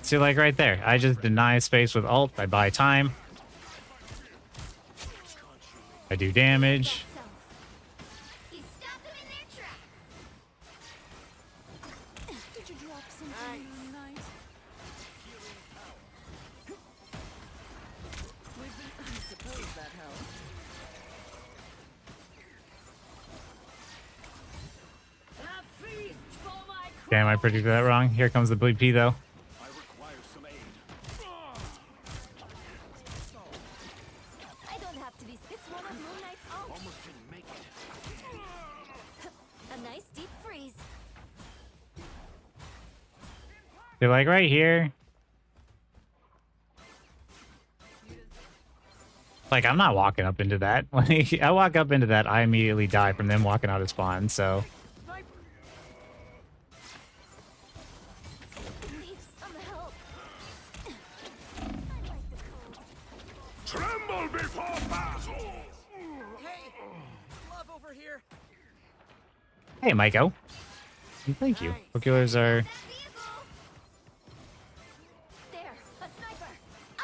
A: See, like right there, I just deny space with ult. I buy time. I do damage.
B: You stop them in their tracks.
F: Did you drop something nice? I suppose that helps.
A: Damn, I predicted that wrong. Here comes the bleep P though.
D: I require some aid.
B: freeze.
A: They're like right here. Like, I'm not walking up into that. Like, I walk up into that, I immediately die from them walking out of spawn, so.
B: Need some help. I like the cold.
D: Tremble before battle!
E: Hey, love over here.
A: Hey, Maiko. Thank you. Oculars are...
B: That vehicle. There, a sniper.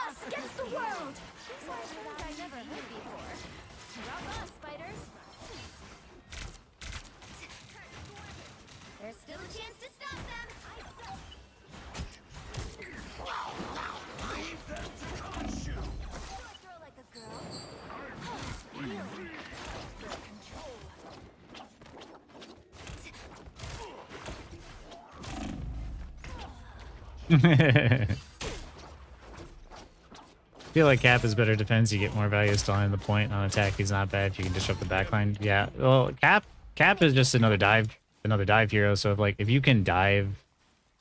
B: Us against the world. These are sounds I never heard before. Drop us, spiders. There's still a chance to stop them.
D: Leave them to touch you!
B: Do I throw like a girl? Really? Control.
A: I feel like Cap is better defense. You get more value still on the point. On attack, he's not bad if you can disrupt the backline. Yeah, well, Cap is just another dive hero. So if you can dive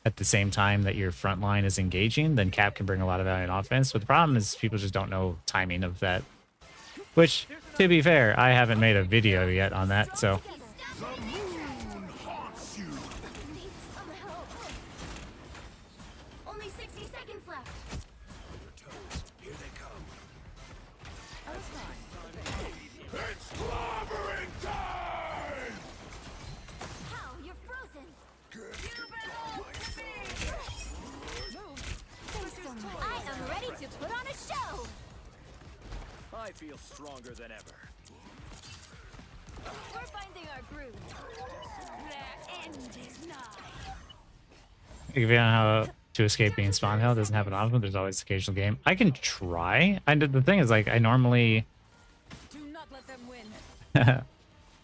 A: at the same time that your front line is engaging, then Cap can bring a lot of value in offense. But the problem is people just don't know timing of that. Which, to be fair, I haven't made a video yet on that. So
D: The moon haunts you!
B: Need some help. Only 60 seconds left.
D: Your toes, here they come.
F: I was fine.
D: It's clobbering time!
B: How? You're frozen.
D: Good.
B: Thanks so much. I am ready to put on a show.
E: I feel stronger than ever.
B: We're finding our groove. Their end is nigh.
A: if you don't know how to escape being spawn held, doesn't happen often. There's always occasional game. I can try. The thing is, like, I normally
F: Do not let them win.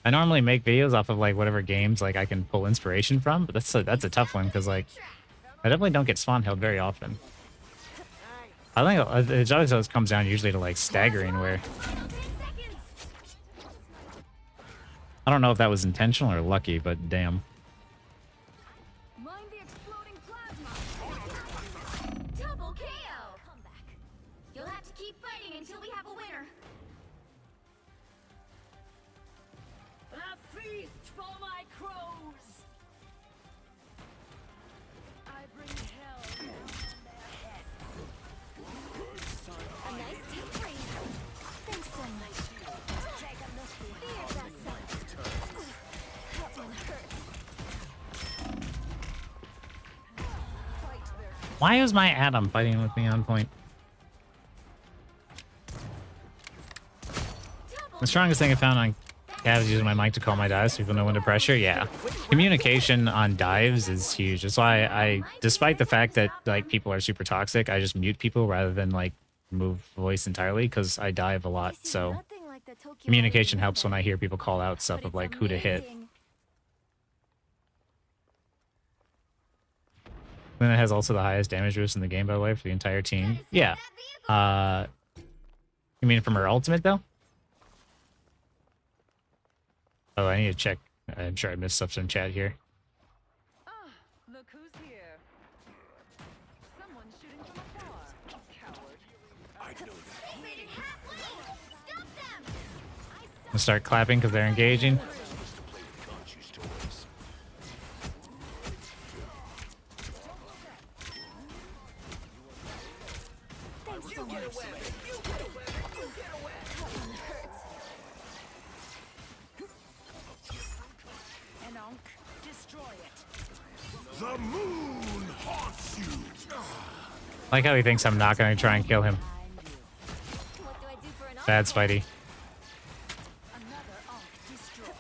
A: I normally make videos off of like whatever games like I can pull inspiration from, but that's a tough one because like I definitely don't get spawn held very often. I think it always comes down usually to like staggering, where
B: Final 10 seconds.
A: I don't know if that was intentional or lucky, but damn.
B: Mind the exploding plasma. Double KO. Comeback. You'll have to keep fighting until we have a winner.
F: A feast for my crows. I bring hell down on their heads.
B: A nice deep freeze. Thanks so much.
F: Take a look
B: Fear
F: behind.
B: that suck. That one hurt.
F: Fight their
A: Why is my Adam fighting with me on point? The strongest thing I found on Cav is using my mic to call my dives so people know when to pressure. Yeah. Communication on dives is huge. That's why despite the fact that like people are super toxic, I just mute people rather than like remove voice entirely because I dive a lot.
B: This is
A: So
B: nothing like the Tokyo
A: communication
B: Marine
A: helps when I
B: event,
A: hear people call out stuff
B: but
A: of
B: it's
A: like who to hit.
B: amazing.
A: Then it has also the highest damage boost in the game, by the way, for the entire team. Yeah. You mean from her ultimate though? Oh, I need to check. I'm sure I missed stuff in chat here.
F: Ah, look who's here. Someone's shooting from afar. Coward.
D: I know that.
B: They made it halfway. Stop them.
A: I'm gonna start clapping because they're engaging.
D: Just to play with conscious toys.
B: Thanks so much. That one hurts.
F: An onk. Destroy it.
D: The moon haunts you!
A: Like how he thinks I'm not gonna try and kill him.
B: What do I do for an
A: Bad
B: encore?
A: Spidey.
F: Another onk destroyed.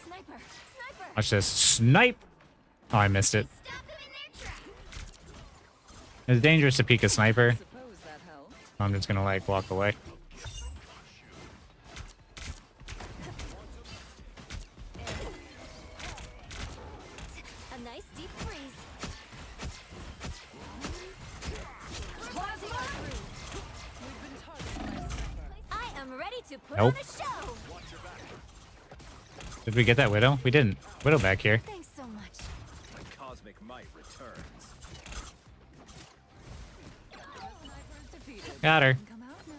B: Sniper. Sniper.
A: Watch this. Snipe! Oh, I missed it.
B: Stop them in their tracks.
A: It's dangerous to peek a sniper.
F: Suppose that helps.
A: I'm just gonna like walk away.
B: A nice deep freeze.
F: Plasma! We've been targeted by a sniper.
B: I am ready to put
A: Nope.
B: on a show.
A: Did we get that Widow? We didn't. Widow back here.
B: Thanks so much.
E: My cosmic might returns.
A: Got her.
F: Come out now.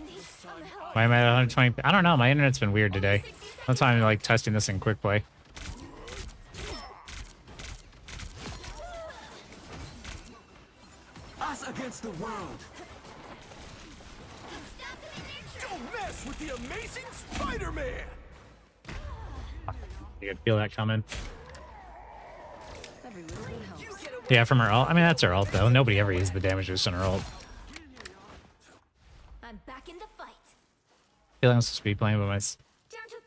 B: Need some help.
A: Why am I at 120? I don't know. My internet's been weird today. That's why I'm like testing this in quick play.
C: Us against the world.
D: Don't mess with the amazing Spider-Man!
A: You could feel that coming.
F: Every little bit helps.
A: Yeah, from her ult. I mean, that's her ult though. Nobody ever uses the damage boost on her ult.
B: I'm back in the fight.
A: I feel like I'm supposed to be playing by
B: Down to 30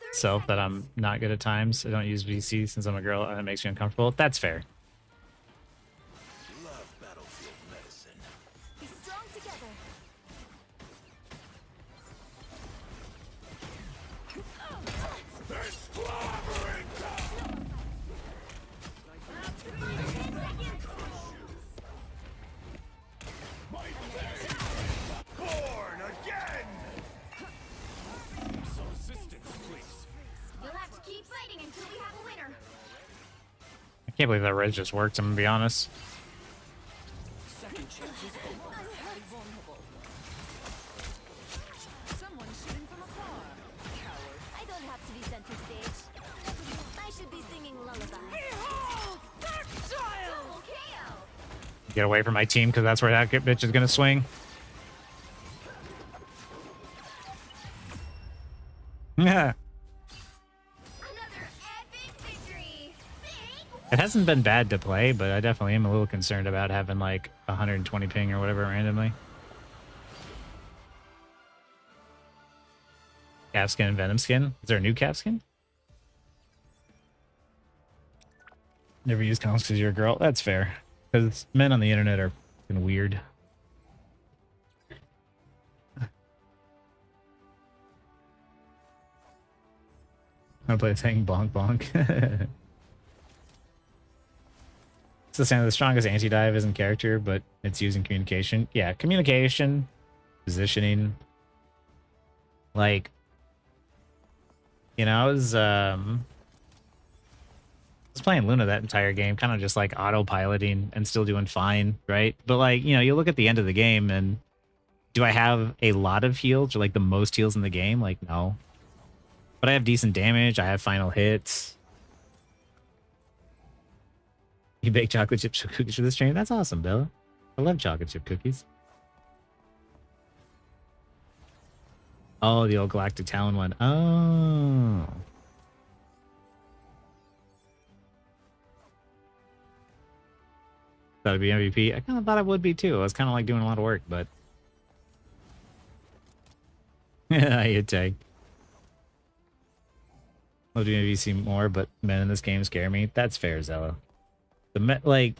A: myself that
B: seconds.
A: I'm not good at times. I don't use VC since I'm a girl and it makes me uncomfortable. That's fair.
D: Love battlefield medicine.
B: Be strong together.
D: Born again! Some assistance, please.
B: You'll have to keep fighting until we have a winner.
A: I can't believe that res just worked, I'm gonna be honest.
F: Someone shooting from afar. Coward.
B: I don't have to be center stage. I should be singing lullabies. Double KO.
A: Get away from my team because that's where that bitch is gonna swing. Yeah.
B: Another epic victory. Big
A: It hasn't been bad to play, but I definitely am a little concerned about having like 120 ping or whatever randomly. Cap skin and Venom skin? Is there a new cap skin? Never use comms because you're a girl. That's fair. Because men on the internet are fucking weird. I play this thing bonk bonk. It's the same. The strongest anti-dive isn't character, but it's using communication. Yeah, communication, positioning. Like, you know, I was playing Luna that entire game, kind of just like autopiloting and still doing fine, right? But like, you know, you look at the end of the game and do I have a lot of heals or like the most heals in the game? Like, no. But I have decent damage. I have final hits. You bake chocolate chip cookies for the stream? That's awesome, Bella. I love chocolate chip cookies. Oh, the old Galactic Talon one. Oh. Thought it'd be MVP. I kind of thought it would be too. I was kind of like doing a lot of work, but. Yeah, I hit tag. Love doing VC more, but men in this game scare me. That's fair, Zella. Like,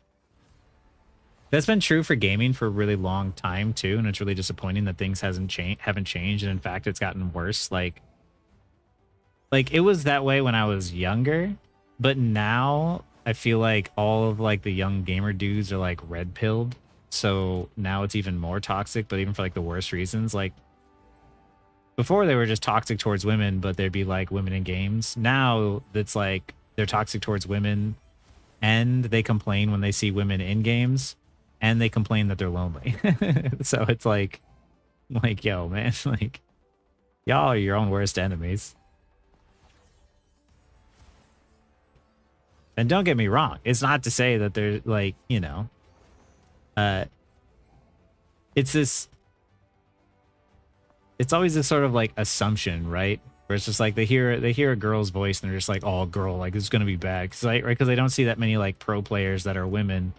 A: that's been true for gaming for a really long time too, and it's really disappointing that things haven't changed, and in fact, it's gotten worse. Like it was that way when I was younger, but now I feel like all of like the young gamer dudes are like red pilled, so now it's even more toxic, but even for like the worst reasons. Like before, they were just toxic towards women, but there'd be like women in games. Now it's like they're toxic towards women, and they complain when they see women in games, and they complain that they're lonely. So it's like, yo, man, like, y'all are your own worst enemies. And don't get me wrong, it's not to say that they're like, you know, it's always this sort of like assumption, right? Where it's just like they hear a girl's voice and they're just like, oh, girl, like it's gonna be bad, because they don't see that many like pro players that are women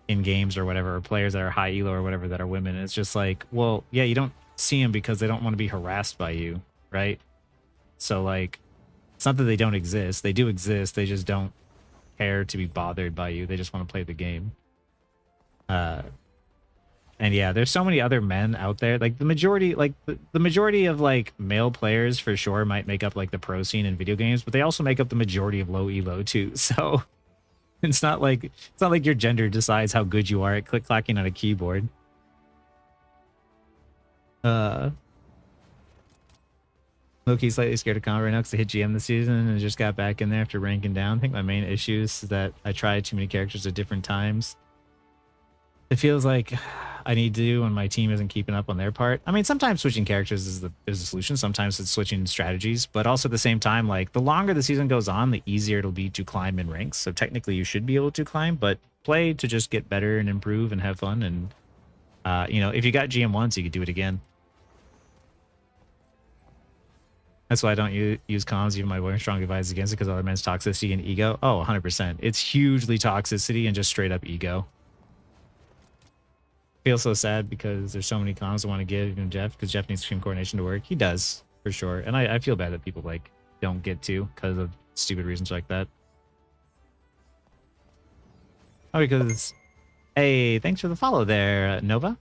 A: in games or whatever, or players that are high elo or whatever that are women. And it's just like, well, yeah, you don't see them because they don't want to be harassed by you, right? So like, it's not that they don't exist; they do exist. They just don't care to be bothered by you. They just want to play the game. And yeah, there's so many other men out there. Like the majority, like the majority of like male players for sure might make up like the pro scene in video games, but they also make up the majority of low elo too. So it's not like your gender decides how good you are at click-clacking on a keyboard. Loki slightly scared of combat right now because I hit GM this season and just got back in there after ranking down. I think my main issue is that I tried too many characters at different times. It feels like I need to when my team isn't keeping up on their part. I mean, sometimes switching characters is the solution. Sometimes it's switching strategies, but also at the same time, like the longer the season goes on, the easier it'll be to climb in ranks. So technically you should be able to climb, but play to just get better and improve and have fun. And, you know, if you got GM once, you could do it again. That's why I don't use comms. Even my boy strong advice against it because other men's toxicity and ego. Oh, 100%. It's hugely toxicity and just straight up ego. Feel so sad because there's so many comms I want to give even Jeff because Jeff needs team coordination to work. He does for sure, and I feel bad that people like don't get to because of stupid reasons like that. Oh, because hey, thanks for the follow there, Nova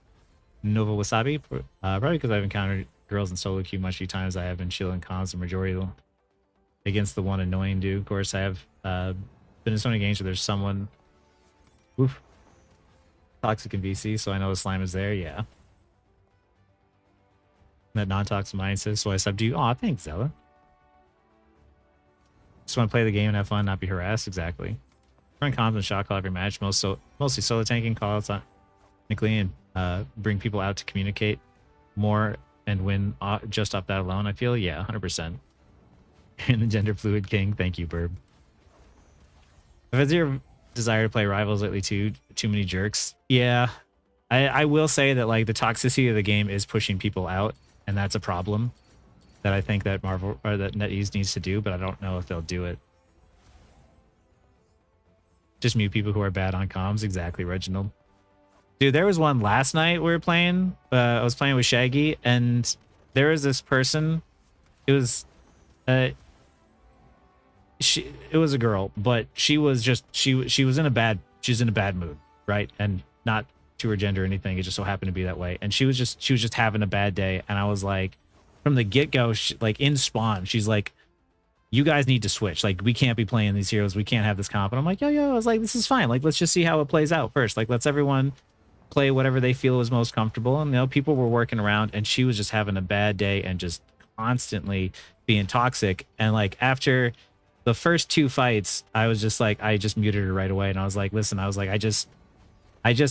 A: Wasabi. Probably because I've encountered girls in solo queue much few times. I have been chilling comms the majority against the one annoying dude. Of course, I have been in so many games where there's someone. Oof. Toxic in VC, so I know the slime is there. Yeah. That non-toxic mindset, so I sub to you. Aw, thanks, Zella. Just want to play the game and have fun, not be harassed. Exactly. Run comms and shot call every match. Mostly solo tanking, call outs technically, and bring people out to communicate more and win just off that alone. I feel, yeah, 100%. And the gender fluid king. Thank you, Burb. If it's your desire to play rivals lately too many jerks, yeah, I will say that like the toxicity of the game is pushing people out, and that's a problem that I think that Marvel or that NetEase needs to do, but I don't know if they'll do it. Just mute people who are bad on comms. Exactly, Reginald. Dude, there was one last night we were playing. I was playing with Shaggy, and there was this person. It was it was a girl, but she was just she was in a bad mood, right? And not to her gender or anything, it just so happened to be that way. And she was just having a bad day, and I was like, from the get-go, like in spawn, she's like, you guys need to switch, like we can't be playing these heroes, we can't have this comp. And I'm like, yo, I was like, this is fine, like let's just see how it plays out first, like let's everyone play whatever they feel is most comfortable. And you know, people were working around, and she was just having a bad day and just constantly being toxic. And like after the first 2 fights, I was just like, I just muted her right away. And I was like, listen, I was like, I just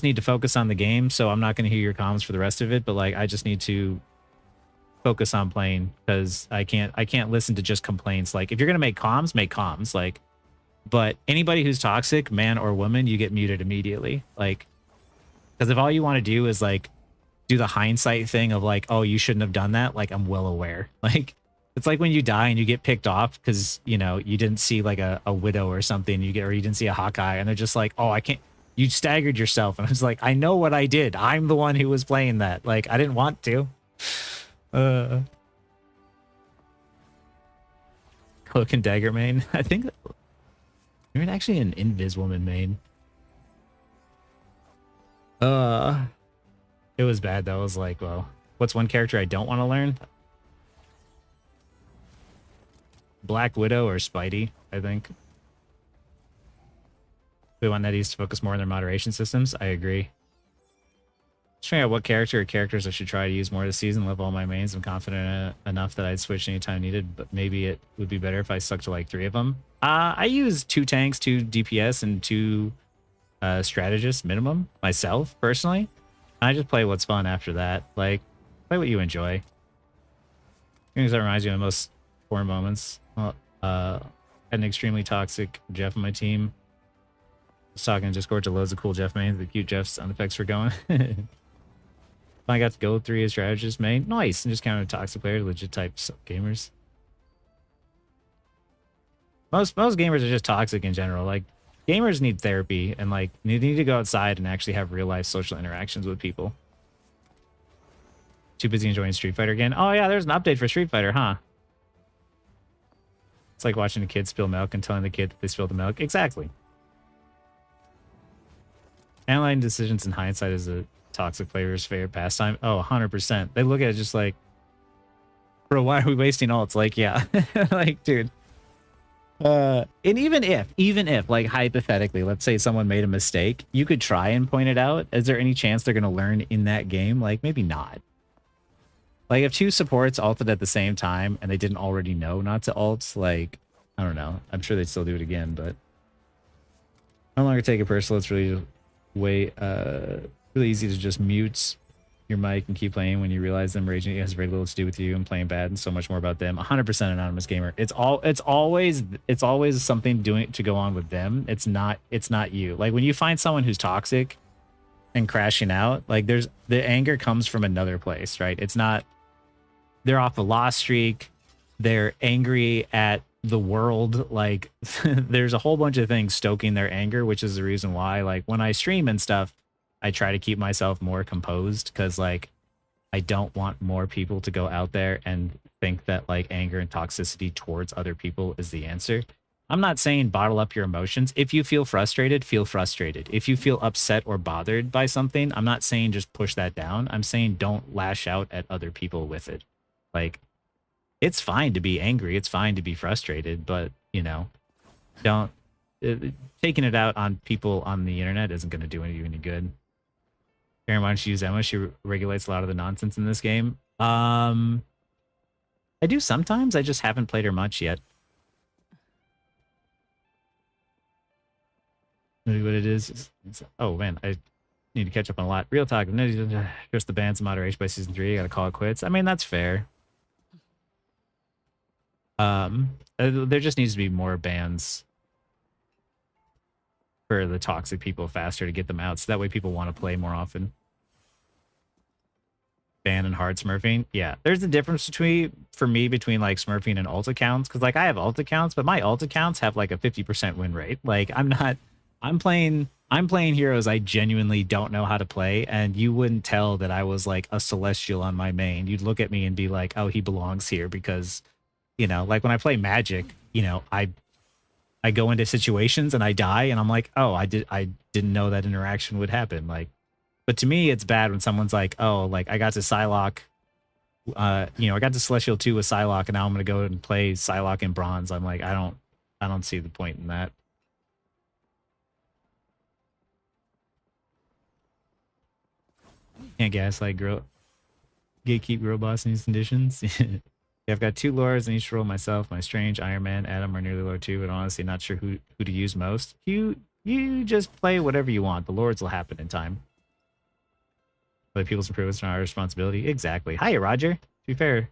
A: need to focus on the game. So I'm not going to hear your comms for the rest of it. But like, I just need to focus on playing because I can't listen to just complaints. Like if you're going to make comms, like, but anybody who's toxic, man or woman, you get muted immediately. Like, because if all you want to do is like do the hindsight thing of like, oh, you shouldn't have done that. Like, I'm well aware. Like, it's like when you die and you get picked off because, you know, you didn't see like a widow or something, or you didn't see a Hawkeye, and they're just like, oh, I can't, you staggered yourself. And I was like, I know what I did. I'm the one who was playing that. Like, I didn't want to. Cloak and Dagger main. I think you're actually an Invis woman main. It was bad though. I was like, well, what's one character I don't want to learn? Black Widow or Spidey, I think. We want NetEase to focus more on their moderation systems. I agree. Just figuring out what character or characters I should try to use more this season. Love all my mains. I'm confident enough that I'd switch anytime needed, but maybe it would be better if I stuck to like 3 of them. I use 2 tanks, 2 DPS, and 2 strategists minimum myself personally. I just play what's fun after that. Like, play what you enjoy. Things that reminds me of the most core moments. Well, had an extremely toxic Jeff on my team. I was talking in Discord to loads of cool Jeff mains. The cute Jeff sound effects were going. I got to go with 3 as strategist main. Nice. And just counter toxic players, legit type gamers. Most gamers are just toxic in general. Like, gamers need therapy and like they need to go outside and actually have real life social interactions with people. Too busy enjoying Street Fighter again. Oh yeah, there's an update for Street Fighter, huh? It's like watching a kid spill milk and telling the kid that they spilled the milk. Exactly. Analyzing decisions in hindsight is a toxic player's favorite pastime. Oh, 100%. They look at it just like, bro, why are we wasting ults? Like, yeah. Like, dude. And even if, like, hypothetically, let's say someone made a mistake, you could try and point it out. Is there any chance they're going to learn in that game? Like, maybe not. Like, if two supports ulted at the same time and they didn't already know not to ult, like, I don't know. I'm sure they'd still do it again, but no longer take it personal. It's really really easy to just mute your mic and keep playing when you realize them raging has very little to do with you and playing bad and so much more about them. 100% anonymous gamer. It's always something doing to go on with them. It's not you. Like, when you find someone who's toxic and crashing out, like, the anger comes from another place, right? It's not, they're off a loss streak, they're angry at the world, like there's a whole bunch of things stoking their anger, which is the reason why, like, when I stream and stuff, I try to keep myself more composed, because, like, I don't want more people to go out there and think that, like, anger and toxicity towards other people is the answer. I'm not saying bottle up your emotions. If you feel frustrated, feel frustrated. If you feel upset or bothered by something, I'm not saying just push that down. I'm saying don't lash out at other people with it. Like, it's fine to be angry. It's fine to be frustrated, but, you know, don't taking it out on people on the internet isn't going to do you any good. Karen, why don't you use Emma? She regulates a lot of the nonsense in this game. I do sometimes. I just haven't played her much yet. Maybe what it is oh man, I need to catch up on a lot. Real talk. Just the bans in moderation by season 3. I gotta call it quits. I mean, that's fair. There just needs to be more bans for the toxic people faster to get them out, so that way people want to play more often. Ban and hard smurfing. Yeah, there's a difference for me between like smurfing and ult accounts, because, like, I have ult accounts, but my ult accounts have like a 50% win rate. Like, I'm playing heroes I genuinely don't know how to play, and you wouldn't tell that I was like a celestial on my main. You'd look at me and be like, oh, he belongs here, because, you know, like when I play Magic, you know, I go into situations and I die and I'm like, oh, I didn't know that interaction would happen. Like, but to me, it's bad when someone's like, oh, like, I got to Psylocke, you know, I got to Celestial 2 with Psylocke, and now I'm gonna go and play Psylocke in bronze. I'm like, I don't see the point in that. Can't gaslight gatekeep girl boss in these conditions. Yeah, I've got 2 lords in each role myself. My Strange, Iron Man, Adam are nearly lore 2, but honestly not sure who to use most. You just play whatever you want. The lords will happen in time. But people's improvements are our responsibility. Exactly. Hiya, Roger. To be fair,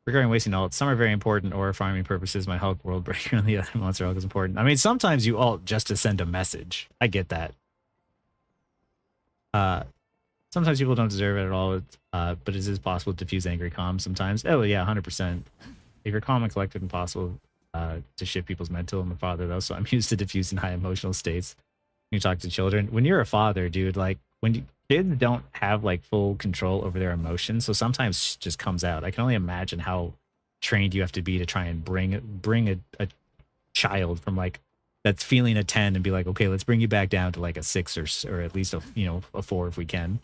A: regarding wasting ults, some are very important, or farming purposes. My Hulk World Breaker and the other monster Hulk is important. I mean, sometimes you ult just to send a message. I get that. Sometimes people don't deserve it at all, but it is possible to diffuse angry calm sometimes. Oh, yeah, 100%. If you're calm and collected, impossible to shift people's mental. I'm a father, though, so I'm used to diffusing high emotional states. When you talk to children, when you're a father, dude, like, kids don't have, like, full control over their emotions, so sometimes it just comes out. I can only imagine how trained you have to be to try and bring a child from, like, that's feeling a 10 and be like, okay, let's bring you back down to, like, a 6 or at least a 4 if we can.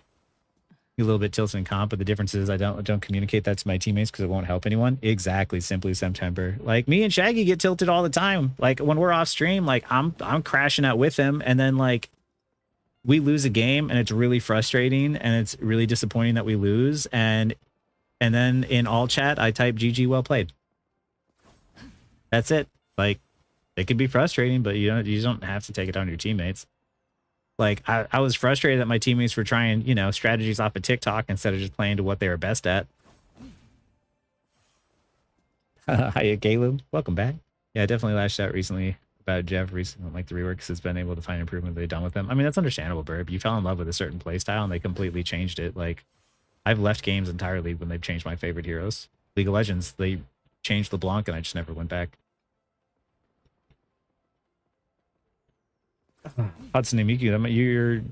A: A little bit tilted in comp, but the difference is I don't communicate that to my teammates because it won't help anyone. Exactly. Simply September. Like, me and Shaggy get tilted all the time. Like, when we're off stream, like, I'm crashing out with him, and then, like, we lose a game and it's really frustrating and it's really disappointing that we lose, and then in all chat I type GG well played. That's it. Like, it can be frustrating, but you don't have to take it on your teammates. Like, I was frustrated that my teammates were trying, you know, strategies off of TikTok instead of just playing to what they were best at. Hiya, Caleb. Welcome back. Yeah, I definitely lashed out recently about Jeff recently, like the rework, because it's been able to find improvement they've done with them. I mean, that's understandable, Burb. You fell in love with a certain playstyle and they completely changed it. Like, I've left games entirely when they've changed my favorite heroes. League of Legends, they changed LeBlanc and I just never went back. Hatsune Miku, your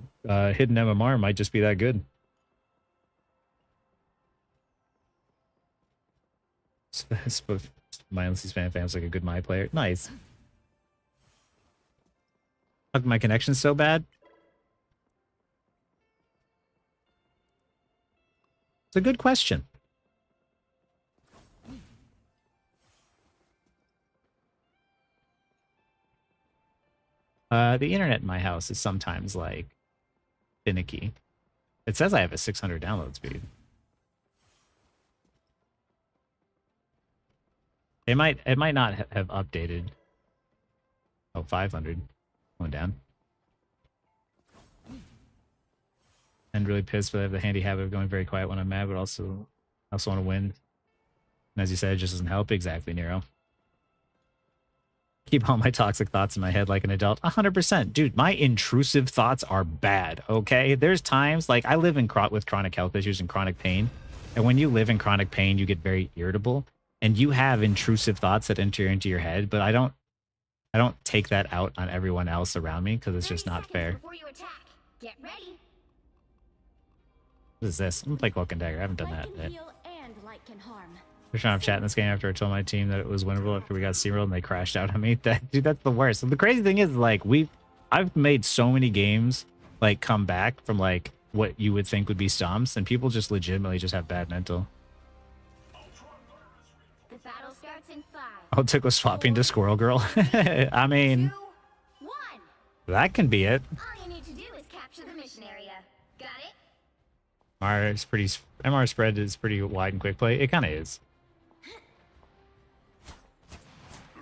A: hidden MMR might just be that good. Mindlessly spam fam's like a good my player. Nice. Fuck, my connection's so bad. It's a good question. The internet in my house is sometimes, like, finicky. It says I have a 600 download speed. It might not have updated. Oh, 500 went down. And really pissed, but I have the handy habit of going very quiet when I'm mad, but also I also want to win. And as you said, it just doesn't help. Exactly, Nero. Keep all my toxic thoughts in my head like an adult. 100%. Dude, my intrusive thoughts are bad, okay? There's times, like, I live in with chronic health issues and chronic pain. And when you live in chronic pain, you get very irritable. And you have intrusive thoughts that enter into your head, but I don't take that out on everyone else around me because it's just not fair.
B: Before you attack. Get ready.
A: What is this? I'm gonna play Cloak and Dagger. I haven't done that
B: Light
A: yet.
B: can heal and light can harm.
A: We're trying to chat in this game after I told my team that it was winnable after we got SeaWorld and they crashed out on me. Dude, that's the worst. The crazy thing is, like, I've made so many games, like, come back from, like, what you would think would be stomps, and people just legitimately just have bad mental.
B: The battle starts in 5.
A: All it took was swapping to Squirrel Girl. I mean,
B: 2, 1.
A: that can be it.
B: All you need to do is capture the mission area. Got it?
A: MR spread is pretty wide and quick play. It kind of is.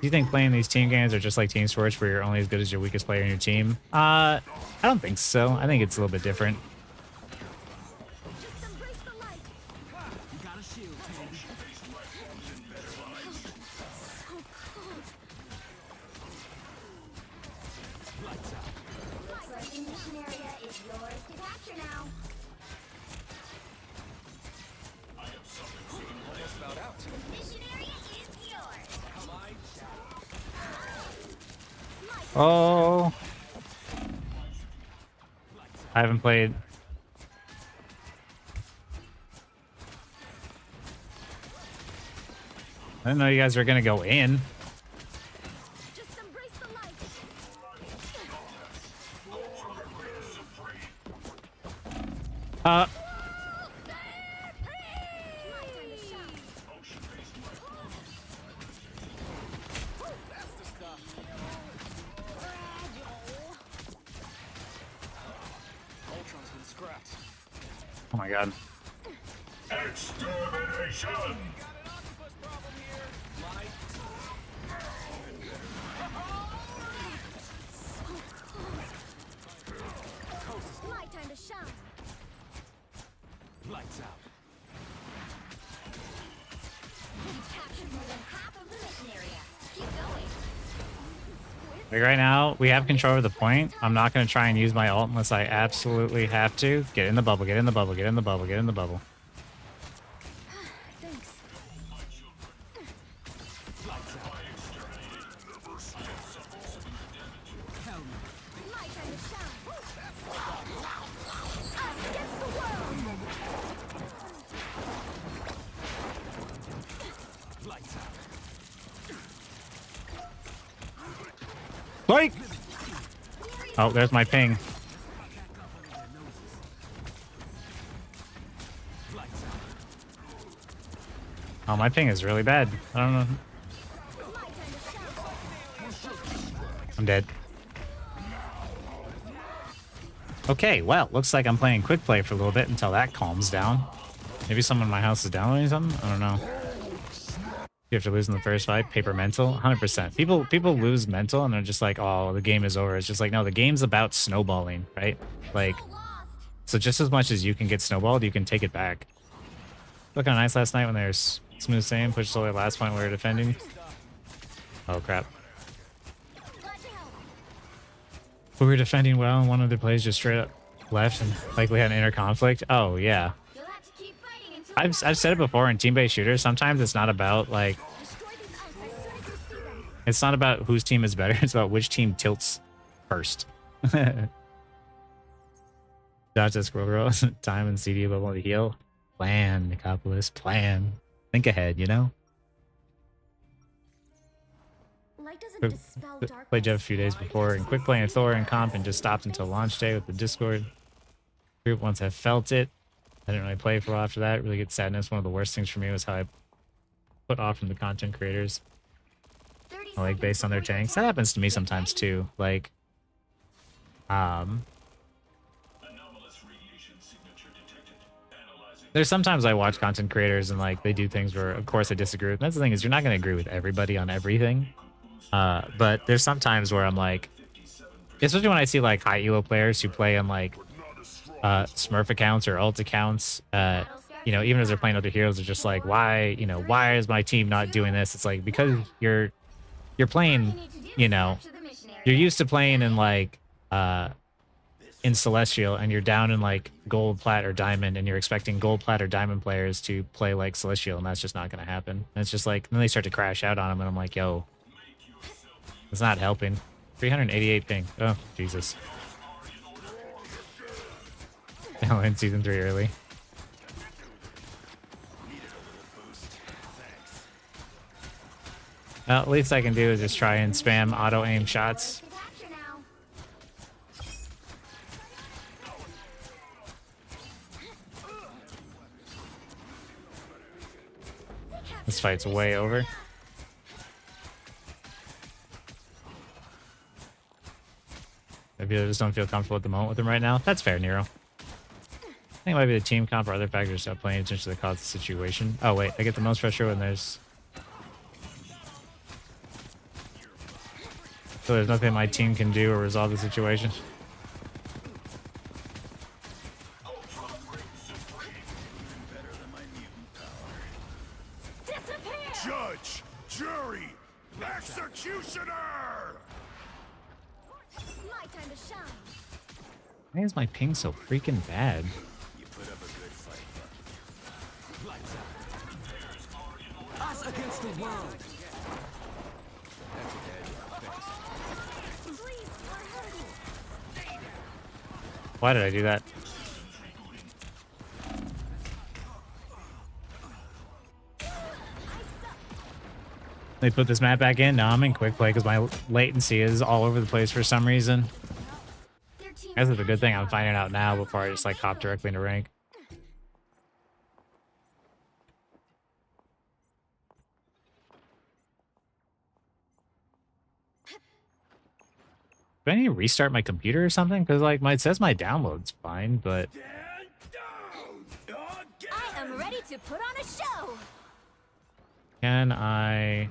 A: Do you think playing these team games are just like team sports where you're only as good as your weakest player in your team? I don't think so. I think it's a little bit different.
B: Just embrace the light.
E: You got a shield, Tandy.
B: So cold.
E: Lights out.
B: Looks like the mission area is yours to capture now.
E: Almost about out.
B: Mission area is yours.
E: My
A: Oh. I haven't played. I didn't know you guys were going to go in.
B: Just embrace the light. Light and the shot.
E: That's the stuff. Ultron's been scrapped.
A: Oh my god.
C: Extermination!
E: Got an octopus problem here. Light.
B: Light and the shot.
E: Lights out.
B: You've captured more than half of the mission area. Keep going.
A: Like right now, we have control over the point. I'm not going to try and use my ult unless I absolutely have to. Get in the bubble, get in the bubble, get in the bubble, get in the bubble.
B: Thanks.
E: Lights out. Hell no.
B: Light and the shot. Us against the world.
E: Lights out.
A: Like! Oh, there's my ping.
E: Lights out.
A: Oh, my ping is really bad. I don't know.
B: Light and the shot.
A: I'm dead. Okay, well, looks like I'm playing quick play for a little bit until that calms down. Maybe someone in my house is downloading something? I don't know. You have to lose in the first fight. Paper mental? 100%. People lose mental and they're just like, oh, the game is over. It's just like, no, the game's about snowballing, right? Like, so just as much as you can get snowballed, you can take it back. Look how nice last night when there's smooth sailing, pushed all the last point we were defending. Oh, crap. We were defending well and one of the plays just straight up left and like we had an inner conflict. Oh, yeah.
B: You'll have to keep fighting until
A: I've said it before in team-based shooters. Sometimes it's not about like
B: destroy these ice as soon as you see them.
A: it's not about whose team is better. It's about which team tilts first. Dodge that Squirrel Girl. Time and CD level to heal. Plan, Nicopolis. Plan. Think ahead. You know.
B: Light doesn't dispel darkness.
A: Played Jeff a few days before and quick playing Thor and comp and just stopped until launch day with the Discord group. Once I felt it, I didn't really play for a while after that. Really good sadness. One of the worst things for me was how I put off from the content creators.
B: 30
A: Like based on their tanks. That happens to me sometimes too. Like,
C: Anomalous radiation signature detected. Analyzing.
A: there's sometimes I watch content creators and like they do things where of course I disagree with. And that's the thing is you're not going to agree with everybody on everything. But there's sometimes where I'm like, especially when I see like high elo players who play on like Smurf accounts or alt accounts, you know, even as they're playing other heroes, they're just like, why, you know, why is my team not doing this? It's like because you're playing, you know, you're used to playing in like in Celestial and you're down in like gold, plat, or diamond, and you're expecting gold, plat, or diamond players to play like Celestial, and that's just not going to happen. And it's just like then they start to crash out on them, and I'm like, yo, it's not helping. 388 ping. Oh Jesus. I'll end season 3 early. Well, at least I can do is just try and spam auto aim shots. This fight's way over. Maybe I just don't feel comfortable at the moment with him right now. That's fair, Nero. I think it might be the team comp or other factors not playing attention to the cause of the situation. Oh wait, I get the most pressure when there's... So there's nothing my team can do or resolve the situation.
D: Judge, jury, executioner!
B: My time to shine.
A: Why is my ping so freaking bad?
D: You put up a good fight,
E: Us against the world.
B: Please, we're hurting.
A: Why did I do that? They put this map back in? No, I'm in quick play because my latency is all over the place for some reason.
B: Their team
A: I guess it's a good thing I'm finding out now before I just like hop directly into rank. Do I need to restart my computer or something? Because like it says my download's fine, but
D: stand down!
B: I am ready to put on a show.
A: can I...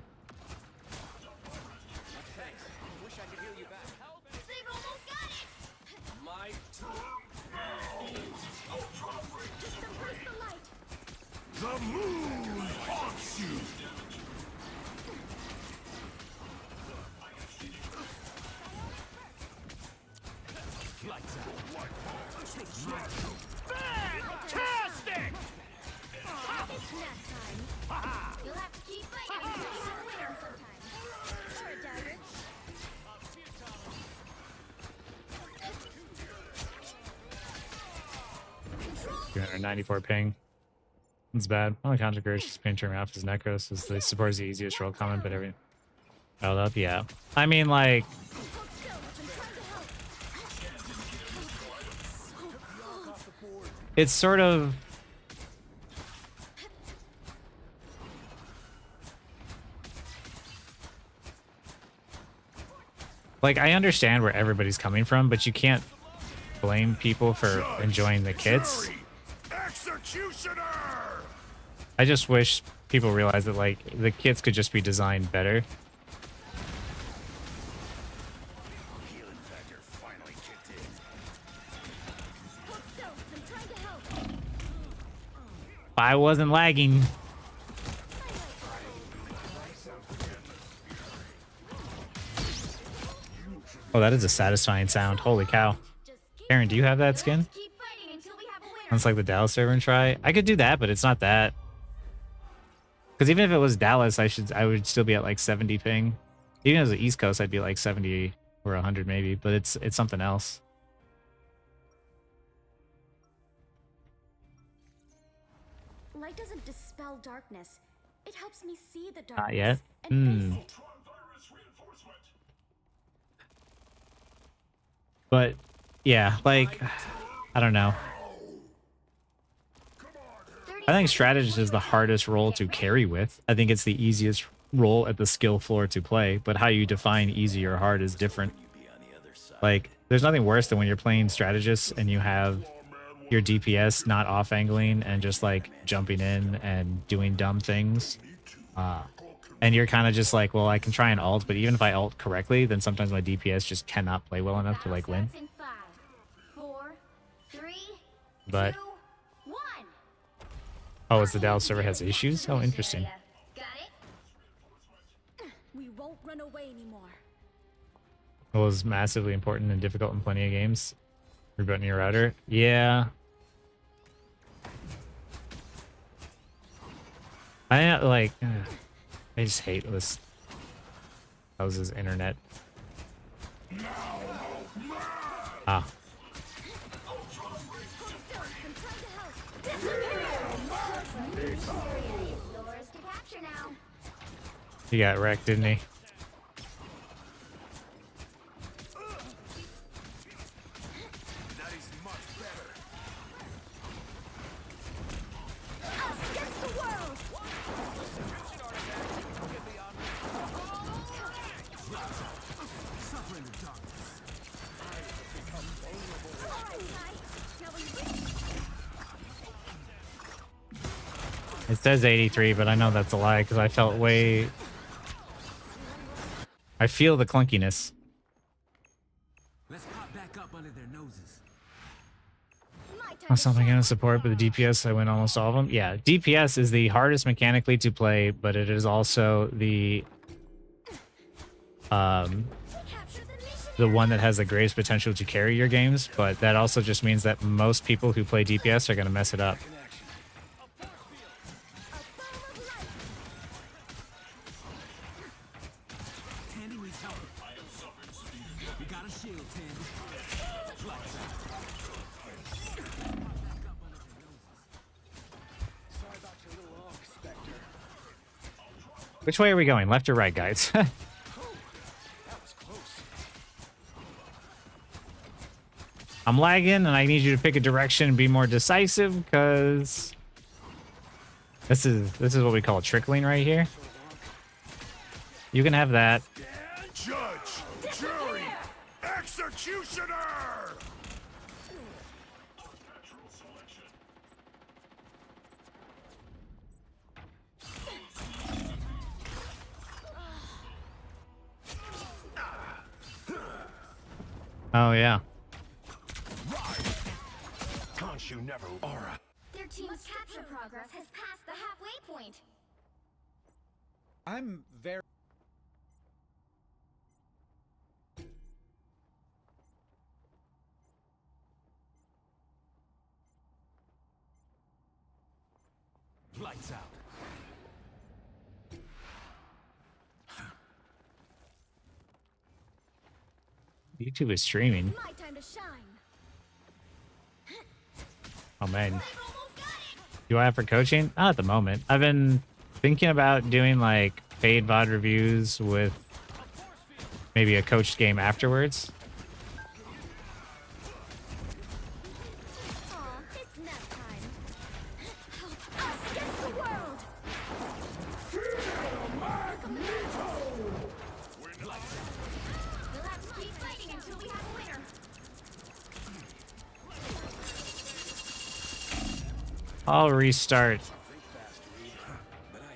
E: Wish I could heal you back.
B: They've almost got it.
E: My
B: Just embrace the light.
D: The moon haunts you!
E: lights out.
D: Fantastic!
B: It's nap time. You'll have to keep fighting until you have a winner sometimes. Or a dagger.
A: 294 ping. It's bad. Only counter courage is pinching me off his Necros as the support is the easiest role comment, but everything held up, yeah. I mean, like,
B: Hold still. I'm trying to help.
A: it's sort of... Like, I understand where everybody's coming from, but you can't blame people for enjoying the kits.
D: Jury, executioner!
A: I just wish people realize that, like, the kits could just be designed better.
D: Healing factor finally kicked in.
B: Hold still. I'm trying to help.
A: If I wasn't lagging. Oh, that is a satisfying sound. Holy cow.
B: Just keep
A: Aaron, do you have that skin?
B: keep fighting until we have a winner.
A: It's like the Dallas server and try. I could do that, but it's not that. Because even if it was Dallas, I would still be at like 70 ping. Even as the East Coast, I'd be like 70 or 100 maybe, but it's something else.
B: Light doesn't dispel darkness. It helps me see the darkness.
A: Not yet.
B: And face it.
A: But yeah, like, I don't know. I think strategist is the hardest role to carry with. I think it's the easiest role at the skill floor to play, but how you define easy or hard is different. Like, there's nothing worse than when you're playing strategist and you have your DPS not off angling and just like jumping in and doing dumb things. And you're kind of just like, well, I can try and ult, but even if I ult correctly, then sometimes my DPS just cannot play well enough to like win.
B: Starts in 5, 4, 3,
A: But
B: 2, 1.
A: oh, it's the Dallas server has issues? Oh, interesting.
B: Got it?
F: We won't run away anymore.
A: It was massively important and difficult in plenty of games. Rebooting your router. Yeah. I like. I just hate this. House's internet. Ah.
B: Yours to capture now.
A: He got wrecked, didn't he?
D: That is much better.
F: Us against the world.
D: Suffer in the darkness.
A: It says 83, but I know that's a lie because I felt way. I feel the clunkiness.
D: Let's pop back up under their noses.
A: Something in support, but the DPS, I win almost all of them. Yeah, DPS is the hardest mechanically to play, but it is also the one that has the greatest potential to carry your games. But that also just means that most people who play DPS are going to mess it up.
D: Tandy needs help. We got a shield, Tandy. Lights out.
C: Sorry about your little arc, Spectre.
A: Which way are we going? Left or right, guys?
C: That was close.
A: I'm lagging, and I need you to pick a direction and be more decisive, because this is what we call trickling right here. You can have that.
D: Judge, jury, executioner!
A: Oh yeah.
C: Can't you never, Aura?
B: Their team's capture progress has passed the halfway point.
E: I'm very.
D: Lights out.
A: YouTube is streaming.
F: My time to shine.
A: Oh man. Do I have for coaching? Not at the moment. I've been thinking about doing like paid VOD reviews with maybe a coached game afterwards.
F: Aw, it's nap time. Us against the world.
B: You'll have to keep fighting until we have a winner.
A: I'll restart.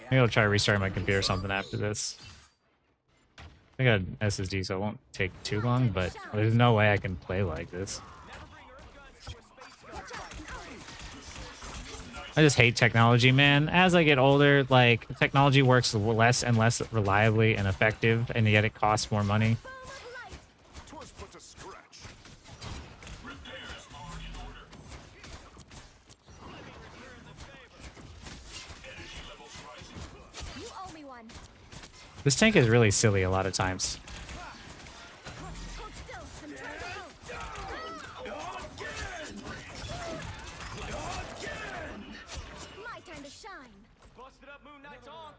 A: Maybe I'll try restarting my computer or something after this. I got an SSD, so it won't take too long, but there's no way I can play like this. I just hate technology, man. As I get older, like, technology works less and less reliably and effective, and yet it costs more money.
D: Twas but a scratch.
F: You owe me one.
A: This tank is really silly a lot of times.
F: Hold still. I'm trying to help. My time to shine.
E: Busted up Moon Knight's onk.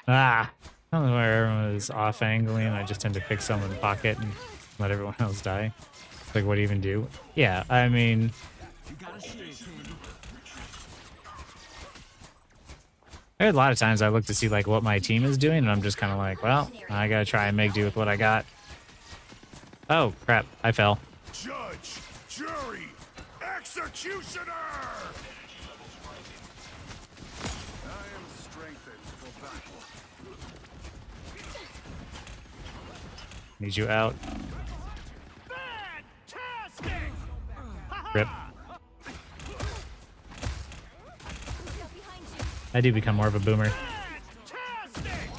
A: Ah! I don't know where everyone is off angling. I just tend to pick someone in the pocket and let everyone else die. Like, what do you even do? Yeah, I mean...
D: You got a shield, Tandy.
A: There's a lot of times I look to see like what my team is doing, and I'm just kind of like, well, I gotta try and make do with what I got. Oh crap! I fell.
D: Judge, jury, Executioner! I am strengthened for battle.
A: Need you out.
E: Fantastic!
A: Rip.
F: Who's got behind you?
A: I do become more of a boomer.
E: Fantastic!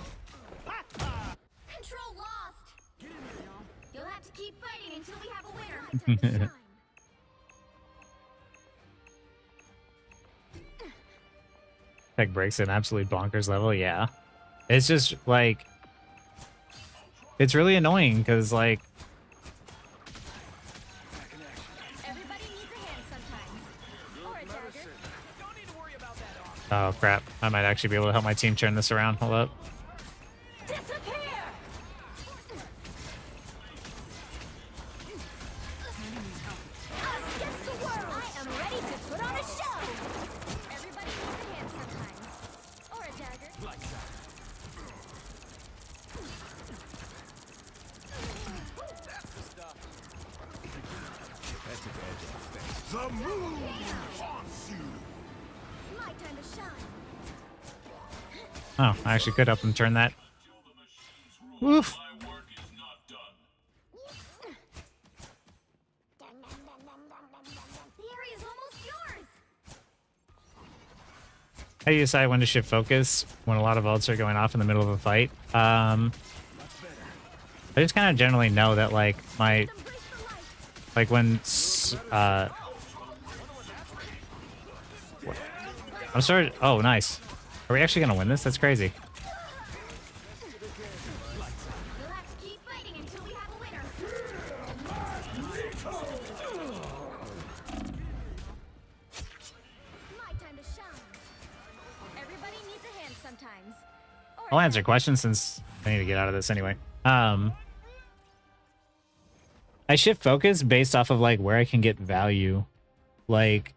B: Control lost. You'll have to keep fighting until we have a winner.
F: My time to shine.
A: Tech breaks at an absolute bonkers level, yeah. It's just like it's really annoying because like
F: Everybody needs a hand sometimes. Or a dagger.
E: Don't need to worry about that.
A: oh crap. I might actually be able to help my team turn this around. Hold up.
B: Disappear.
F: Us against the world. I am ready to put on a show. Everybody needs a hand sometimes. Or a dagger.
D: The moon haunts you!
F: My time to shine.
A: Oh, I actually could help them turn that. Woof.
B: The area's almost yours.
A: How do you decide when to shift focus when a lot of ults are going off in the middle of a fight? I just kind of generally know that like my
F: Embrace the light.
A: like when I'm sorry. Oh, nice. Are we actually gonna win this? That's crazy.
B: You'll have to keep fighting until we have a winner.
F: My time to shine. Everybody needs a hand sometimes. Or
A: I'll
F: a
A: answer
F: dagger.
A: questions since I need to get out of this anyway. I shift focus based off of like where I can get value. Like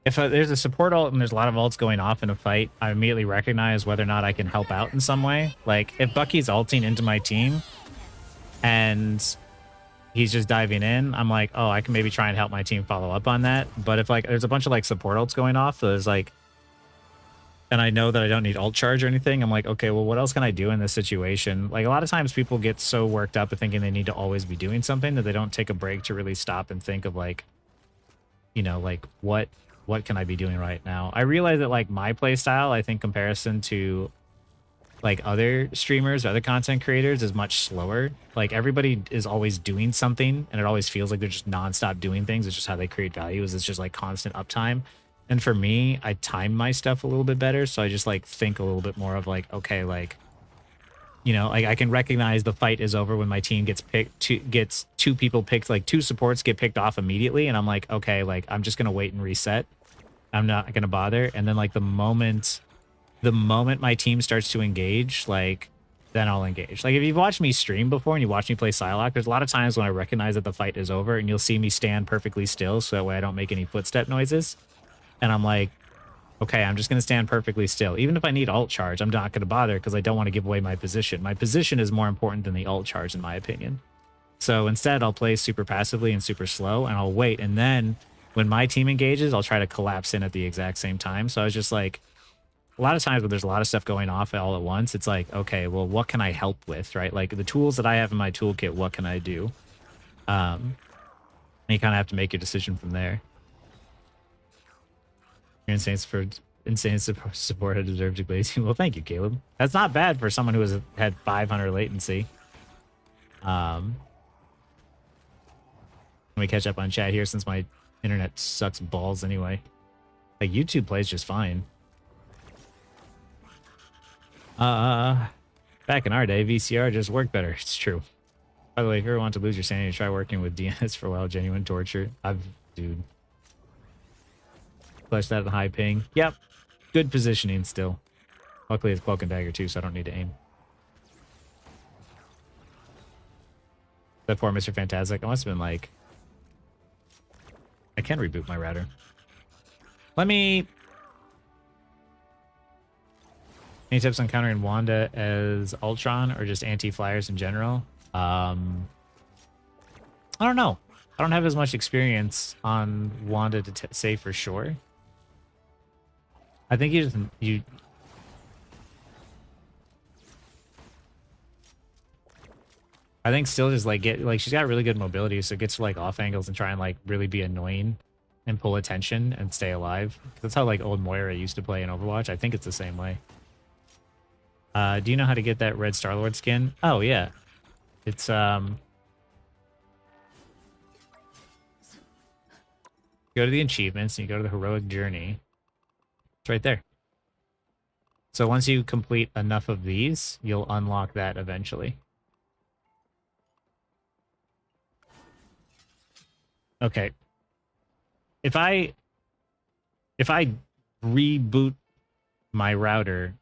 A: if there's a support ult and there's a lot of ults going off in a fight, I immediately recognize whether or not I can help out in some way. Like if Bucky's ulting into my team and he's just diving in, I'm like, oh, I can maybe try and help my team follow up on that. But if like there's a bunch of like support ults going off, so there's like, and I know that I don't need ult charge or anything, I'm like, okay, well, what else can I do in this situation? Like a lot of times people get so worked up at thinking they need to always be doing something that they don't take a break to really stop and think of like, you know, like what can I be doing right now? I realize that like my play style, I think comparison to like other streamers, other content creators is much slower. Like everybody is always doing something and it always feels like they're just nonstop doing things. It's just how they create value is it's just like constant uptime. And for me, I time my stuff a little bit better. So I just like think a little bit more of like, okay, like, you know, like I can recognize the fight is over when my team gets picked, gets two people picked, like two supports get picked off immediately. And I'm like, okay, like I'm just going to wait and reset. I'm not going to bother. And then like the moment my team starts to engage, like then I'll engage. Like if you've watched me stream before and you watch me play Psylocke, there's a lot of times when I recognize that the fight is over and you'll see me stand perfectly still. So that way I don't make any footstep noises. And I'm like, okay, I'm just going to stand perfectly still. Even if I need ult charge, I'm not going to bother because I don't want to give away my position. My position is more important than the ult charge in my opinion. So instead I'll play super passively and super slow and I'll wait. And then when my team engages, I'll try to collapse in at the exact same time. So I was just like, a lot of times when there's a lot of stuff going off all at once, it's like, okay, well, what can I help with, right? Like the tools that I have in my toolkit, what can I do? And you kind of have to make your decision from there. Your insane support had deserved to glaze you. Well, thank you, Caleb. That's not bad for someone who had 500 latency. Let me catch up on chat here since my internet sucks balls anyway. Like YouTube plays just fine. Back in our day, VCR just worked better. It's true. By the way, if you ever want to lose your sanity, try working with DNS for a while. Genuine torture. Dude. Flash that at a high ping. Yep. Good positioning still. Luckily, it's Cloak and Dagger too, so I don't need to aim. That poor Mr. Fantastic. I must have been like... I can reboot my router. Let me... Any tips on countering Wanda as Ultron or just anti-flyers in general? I don't know. I don't have as much experience on Wanda to say for sure. I think you. I think still just like she's got really good mobility, so it gets to like off angles and try and like really be annoying and pull attention and stay alive. That's how like old Moira used to play in Overwatch. I think it's the same way. Do you know how to get that red Star-Lord skin? Oh yeah. It's go to the achievements and you go to the heroic journey. It's right there. So once you complete enough of these, you'll unlock that eventually. Okay. If I reboot my router,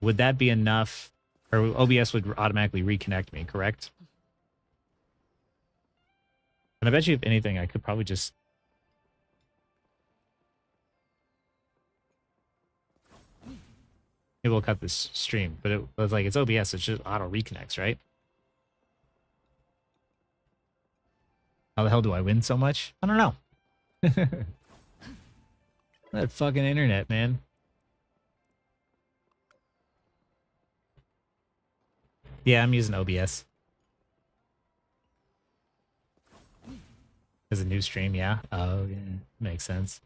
A: would that be enough? Or OBS would automatically reconnect me, correct? And I bet you if anything, I could probably just... It will cut this stream, but it was like, it's OBS, so it's just auto reconnects, right? How the hell do I win so much? I don't know. That fucking internet, man. Yeah, I'm using OBS. As a new stream, yeah. Oh, yeah. Makes sense.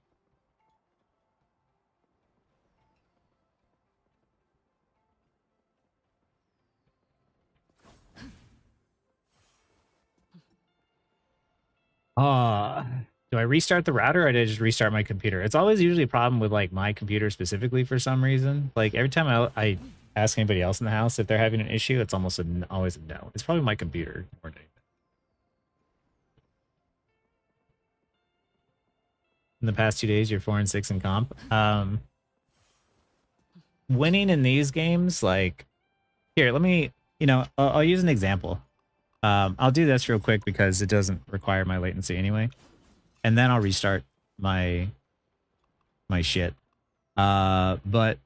A: Do I restart the router or did I just restart my computer? It's always usually a problem with like my computer specifically for some reason. Like every time I ask anybody else in the house if they're having an issue, it's almost always a no. It's probably my computer more than anything. In the past 2 days, you're 4-6 in comp. Winning in these games, like here, let me, I'll use an example. I'll do this real quick because it doesn't require my latency anyway. And then I'll restart my shit. But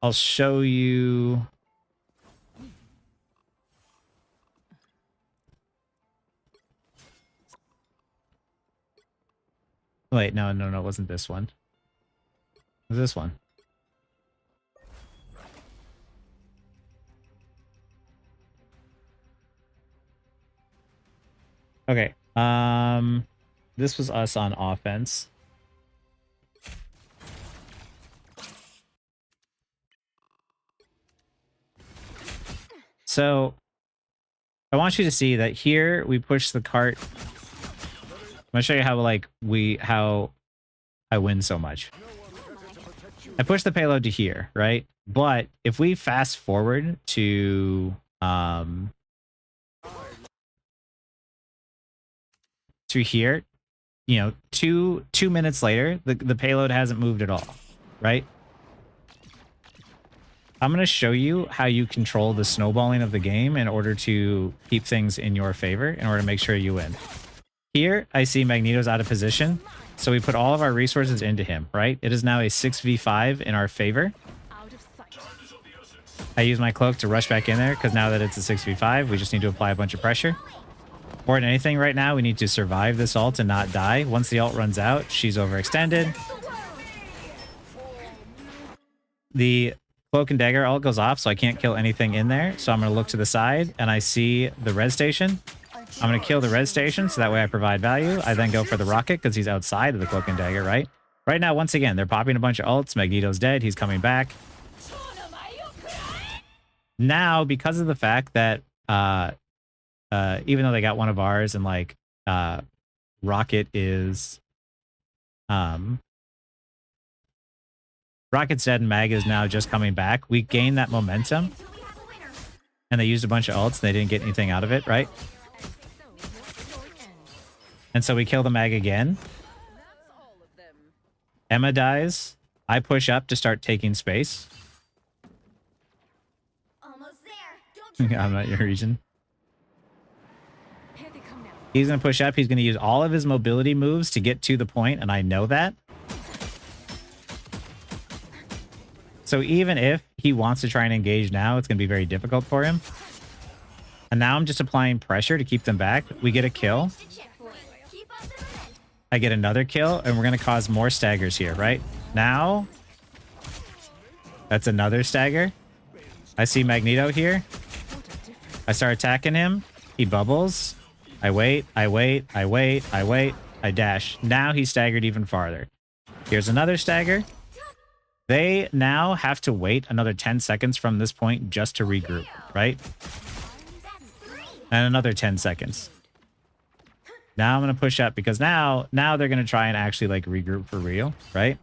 A: I'll show you. Wait, no, it wasn't this one. It was this one. Okay. This was us on offense. So I want you to see that here we push the cart. I'm gonna show you how I win so much. I push the payload to here, right? But if we fast forward to here, 2 minutes later, the payload hasn't moved at all, right? I'm going to show you how you control the snowballing of the game in order to keep things in your favor, in order to make sure you win. Here, I see Magneto's out of position, so we put all of our resources into him, right? It is now a 6v5 in our favor. I use my cloak to rush back in there, because now that it's a 6v5, we just need to apply a bunch of pressure. More than anything right now, we need to survive this ult and not die. Once the ult runs out, she's overextended. The Cloak and Dagger ult goes off, so I can't kill anything in there. So I'm going to look to the side, and I see the res station. I'm going to kill the res station, so that way I provide value. I then go for the rocket, because he's outside of the Cloak and Dagger, right? Right now, once again, they're popping a bunch of ults. Magneto's dead. He's coming back. Now, because of the fact that even though they got one of ours and like Rocket is Rocket's dead and Mag is now just coming back, we gained that momentum and they used a bunch of ults and they didn't get anything out of it, right? And so we kill the Mag again. Emma dies. I push up to start taking space.
B: Almost there.
A: I'm not your region. He's going to push up. He's going to use all of his mobility moves to get to the point, and I know that. So even if he wants to try and engage now, it's going to be very difficult for him. And now I'm just applying pressure to keep them back. We get a kill.
B: Keep up the momentum.
A: I get another kill, and we're going to cause more staggers here, right? Now, that's another stagger. I see Magneto here. I start attacking him. He bubbles. I wait, I wait, I wait, I wait. I dash. Now he's staggered even farther. Here's another stagger. They now have to wait another 10 seconds from this point just to regroup, right? And another 10 seconds. Now I'm going to push up because now they're going to try and actually like regroup for real, right?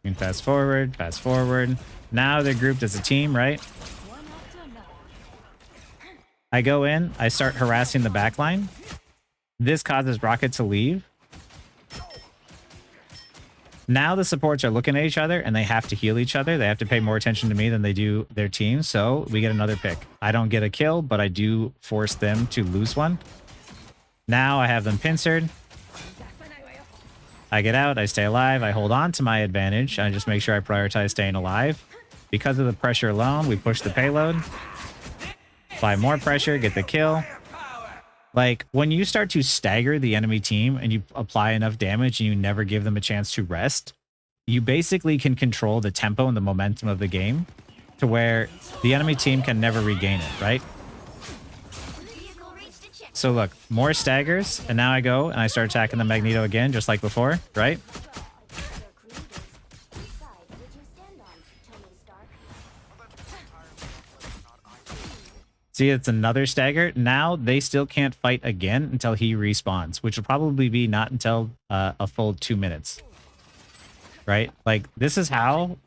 A: You can fast forward, fast forward. Now they're grouped as a team, right? I go in, I start harassing the back line. This causes Rocket to leave. Now the supports are looking at each other and they have to heal each other. They have to pay more attention to me than they do their team. So we get another pick. I don't get a kill, but I do force them to lose one. Now I have them pincered. I get out, I stay alive, I hold on to my advantage. I just make sure I prioritize staying alive. Because of the pressure alone, we push the payload. Apply more pressure, get the kill. Like, when you start to stagger the enemy team and you apply enough damage and you never give them a chance to rest, you basically can control the tempo and the momentum of the game to where the enemy team can never regain it, right?
B: Vehicle reached a check.
A: So look, more staggers, and now I go and I start attacking the Magneto again, just like before, right? See, it's another stagger. Now they still can't fight again until he respawns, which will probably be not until a full 2 minutes. Right? Like, this is how,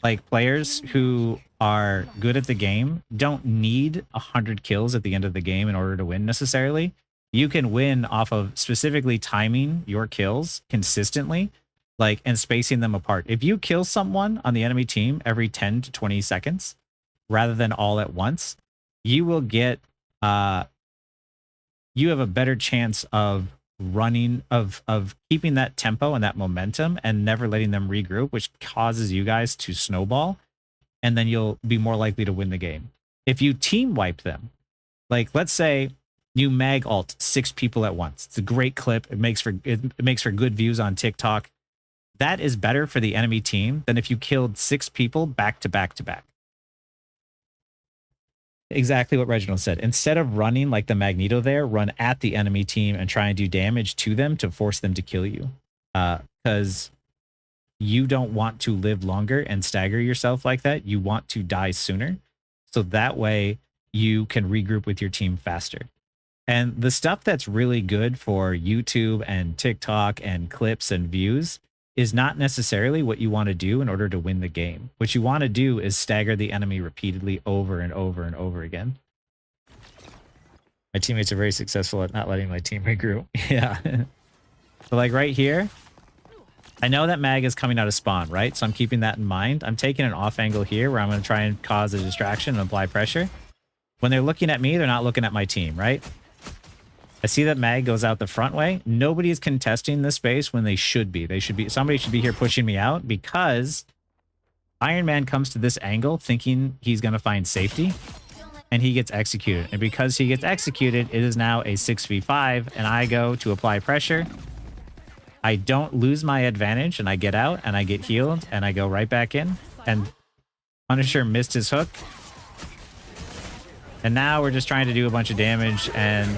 A: like, players who are good at the game don't need 100 kills at the end of the game in order to win necessarily. You can win off of specifically timing your kills consistently, like, and spacing them apart. If you kill someone on the enemy team every 10 to 20 seconds, rather than all at once, you will get, you have a better chance of running, of keeping that tempo and that momentum and never letting them regroup, which causes you guys to snowball. And then you'll be more likely to win the game. If you team wipe them, like let's say you mag ult 6 people at once. It's a great clip. It makes for good views on TikTok. That is better for the enemy team than if you killed 6 people back to back to back. Exactly what Reginald said. Instead of running like the Magneto there, run at the enemy team and try and do damage to them to force them to kill you. Because you don't want to live longer and stagger yourself like that. You want to die sooner. So that way you can regroup with your team faster. And the stuff that's really good for YouTube and TikTok and clips and views is not necessarily what you want to do in order to win the game. What you want to do is stagger the enemy repeatedly over and over and over again. My teammates are very successful at not letting my team regroup. Yeah. So like right here, I know that mag is coming out of spawn, right? So I'm keeping that in mind. I'm taking an off angle here where I'm going to try and cause a distraction and apply pressure. When they're looking at me, they're not looking at my team, right? I see that mag goes out the front way. Nobody is contesting this space when they should be. Somebody should be here pushing me out because Iron Man comes to this angle thinking he's going to find safety and he gets executed. And because he gets executed, it is now a 6v5 and I go to apply pressure. I don't lose my advantage and I get out and I get healed and I go right back in. And Punisher missed his hook. And now we're just trying to do a bunch of damage and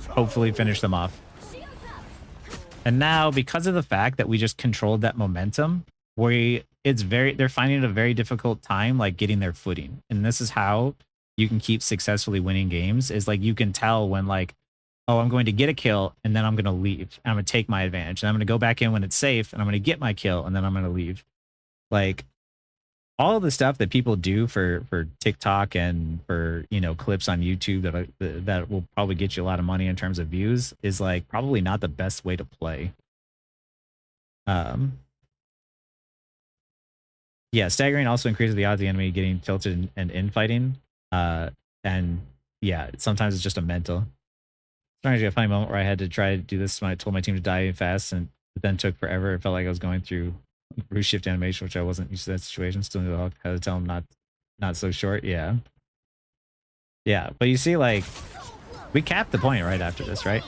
A: hopefully finish them off. And now, because of the fact that we just controlled that momentum, they're finding it a very difficult time, like getting their footing. And this is how you can keep successfully winning games, is like you can tell when like, oh, I'm going to get a kill and then I'm going to leave. And I'm going to take my advantage. And I'm going to go back in when it's safe and I'm going to get my kill and then I'm going to leave. Like, all of the stuff that people do for TikTok and for, you know, clips on YouTube that will probably get you a lot of money in terms of views is like probably not the best way to play. Yeah, staggering also increases the odds of the enemy getting tilted and infighting. And yeah, sometimes it's just a mental. Trying to get a funny moment where I had to try to do this when I told my team to die fast and it then took forever. It felt like I was going through Bruce shift animation, which I wasn't used to that situation. Still knew I had to tell him not not so short. Yeah. Yeah, but you see, like, we capped the point right after this, right?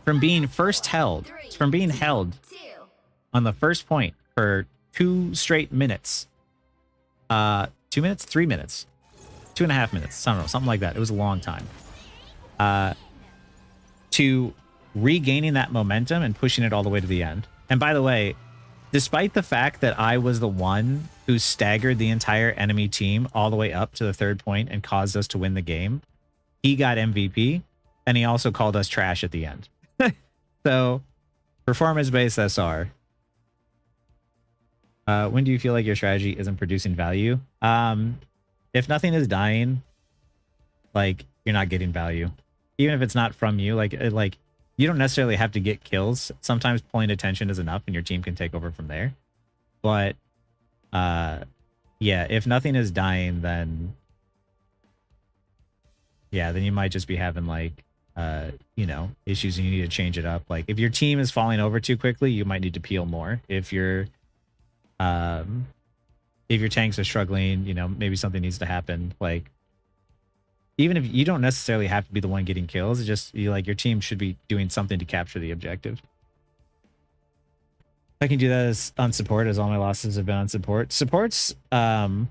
A: From being first held, from being held
B: 2.
A: on the first point for 2 straight minutes. 2 minutes? 3 minutes. 2.5 minutes. I don't know, something like that. It was a long time. To regaining that momentum and pushing it all the way to the end. And by the way, despite the fact that I was the one who staggered the entire enemy team all the way up to the 3rd point and caused us to win the game, he got MVP, and he also called us trash at the end. So, performance-based SR. When do you feel like your strategy isn't producing value? If nothing is dying, like, you're not getting value. Even if it's not from you, like you don't necessarily have to get kills. Sometimes pulling attention is enough and your team can take over from there. But yeah, if nothing is dying, then yeah, then you might just be having like you know, issues and you need to change it up. Like if your team is falling over too quickly, you might need to peel more. If your tanks are struggling, you know, maybe something needs to happen. Like even if you don't necessarily have to be the one getting kills, it's just like your team should be doing something to capture the objective. I can do that as on support, as all my losses have been on support. Supports, the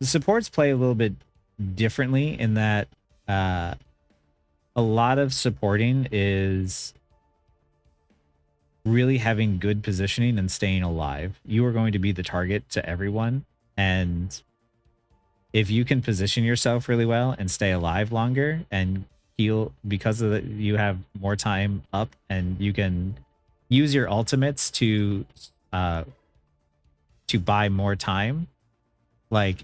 A: supports play a little bit differently in that a lot of supporting is really having good positioning and staying alive. You are going to be the target to everyone, and if you can position yourself really well and stay alive longer and heal because of you have more time up and you can use your ultimates to buy more time, like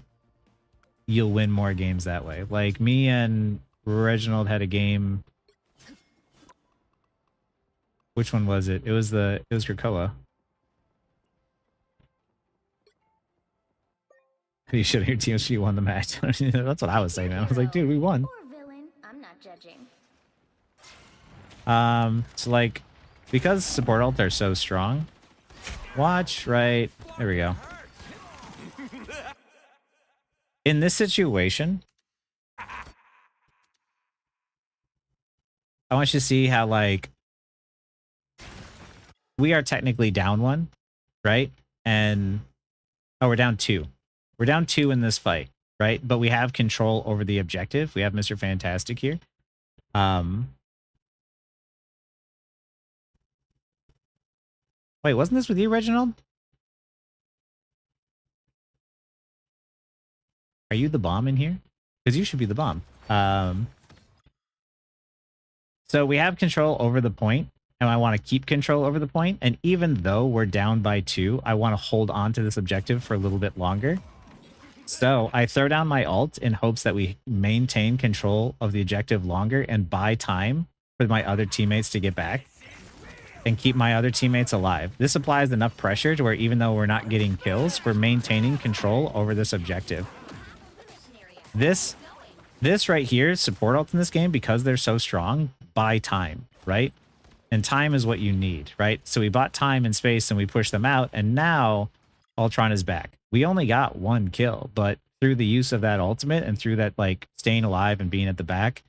A: you'll win more games that way. Like me and Reginald had a game. Which one was it? It was Krakoa. You should have your team. She won the match. That's what I was saying, man. I was like, dude, we won.
F: Or villain, I'm not judging.
A: So like, because support ult are so strong, watch, right? There we go. In this situation, I want you to see how, like, we are technically down 1, right? And, oh, we're down 2. We're down 2 in this fight, right? But we have control over the objective. We have Mr. Fantastic here. Wait, wasn't this with you, Reginald? Are you the bomb in here? Because you should be the bomb. So we have control over the point, and I want to keep control over the point. And even though we're down by 2, I want to hold on to this objective for a little bit longer. So I throw down my ult in hopes that we maintain control of the objective longer and buy time for my other teammates to get back and keep my other teammates alive. This applies enough pressure to where even though we're not getting kills, we're maintaining control over this objective. This right here, support ult in this game, because they're so strong, buy time, right? And time is what you need, right? So we bought time and space and we pushed them out, and now Ultron is back. We only got 1 kill, but through the use of that ultimate and through that, like, staying alive and being at the back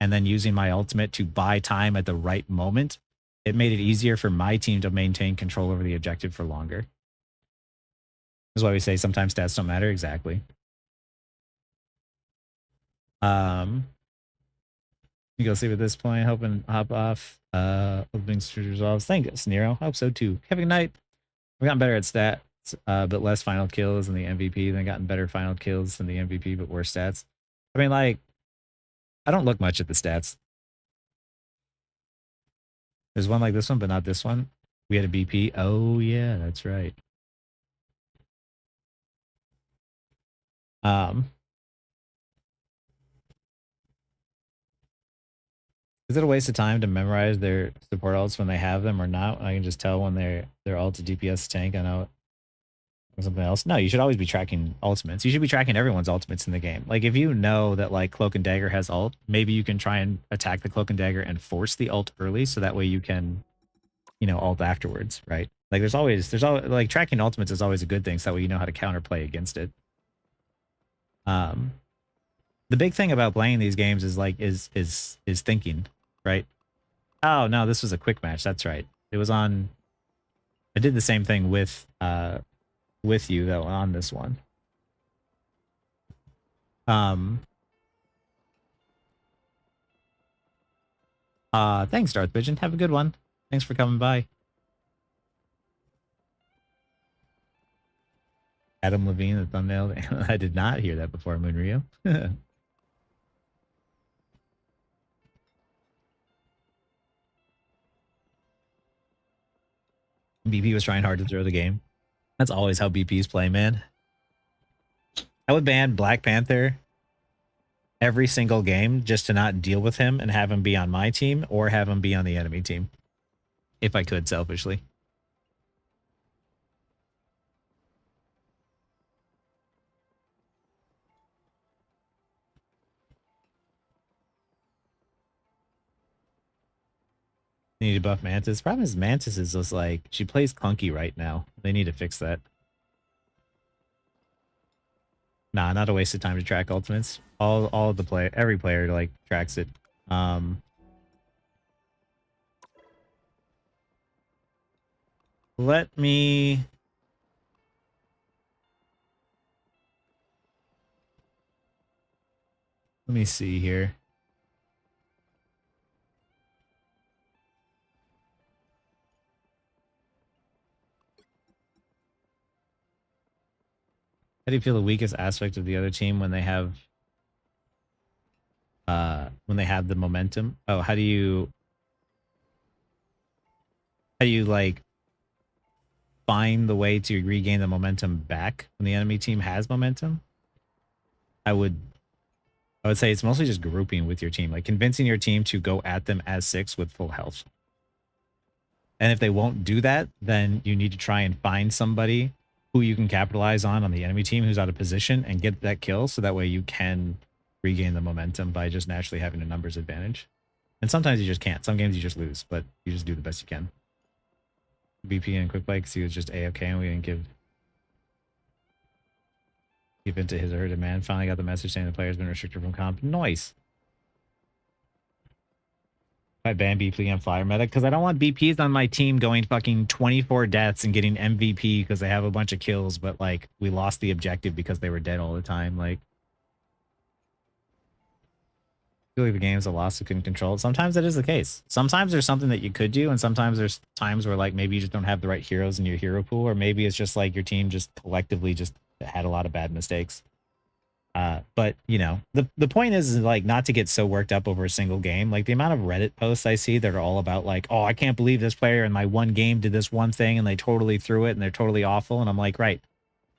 A: and then using my ultimate to buy time at the right moment, it made it easier for my team to maintain control over the objective for longer. That's why we say sometimes stats don't matter. Exactly. You go sleep at this point, hoping hop off. Hoping street resolves. Thank us, Nero. Hope so too. Have a good night. We've gotten better at stats, but less final kills than the MVP. Then gotten better final kills than the MVP, but worse stats. I mean, like, I don't look much at the stats. There's one like this one, but not this one. We had a BP. Oh yeah, that's right. Is it a waste of time to memorize their support ults when they have them or not? I can just tell when their ult to DPS tank. I know something else. No, you should always be tracking ultimates. You should be tracking everyone's ultimates in the game. Like if you know that like Cloak and Dagger has ult, maybe you can try and attack the Cloak and Dagger and force the ult early, so that way you can, you know, ult afterwards, right? Like there's always like tracking ultimates is always a good thing, so that way you know how to counterplay against it. The big thing about playing these games is like is thinking, right? Oh no, this was a quick match. That's right. It was on. I did the same thing with you though on this one. Thanks, Darth Pigeon. Have a good one. Thanks for coming by. Adam Levine, the thumbnail. I did not hear that before, Moonrio. BP was trying hard to throw the game. That's always how BPs play, man. I would ban Black Panther every single game just to not deal with him and have him be on my team or have him be on the enemy team. If I could, selfishly. They need to buff Mantis. Problem is Mantis is just like, she plays clunky right now. They need to fix that. Nah, not a waste of time to track ultimates. All of the play, every player like tracks it. Let me see here. How do you feel the weakest aspect of the other team when they have the momentum? Oh, how do you like find the way to regain the momentum back when the enemy team has momentum? I would say it's mostly just grouping with your team, like convincing your team to go at them as 6 with full health. And if they won't do that, then you need to try and find somebody who you can capitalize on the enemy team who's out of position and get that kill, so that way you can regain the momentum by just naturally having a numbers advantage. And sometimes you just can't. Some games you just lose, but you just do the best you can. BP and quick play because he was just A-okay and we didn't give into his or her demand. Finally got the message saying the player's been restricted from comp. Nice. I ban BP on flyer meta because I don't want BPs on my team going fucking 24 deaths and getting MVP because they have a bunch of kills, but like we lost the objective because they were dead all the time. Like, I feel like the game's a loss, you couldn't control it. Sometimes that is the case. Sometimes there's something that you could do, and sometimes there's times where like maybe you just don't have the right heroes in your hero pool, or maybe it's just like your team just collectively just had a lot of bad mistakes. But you know, the point is like not to get so worked up over a single game. Like the amount of Reddit posts I see that are all about like, oh, I can't believe this player in my one game did this one thing and they totally threw it and they're totally awful. And I'm like, right,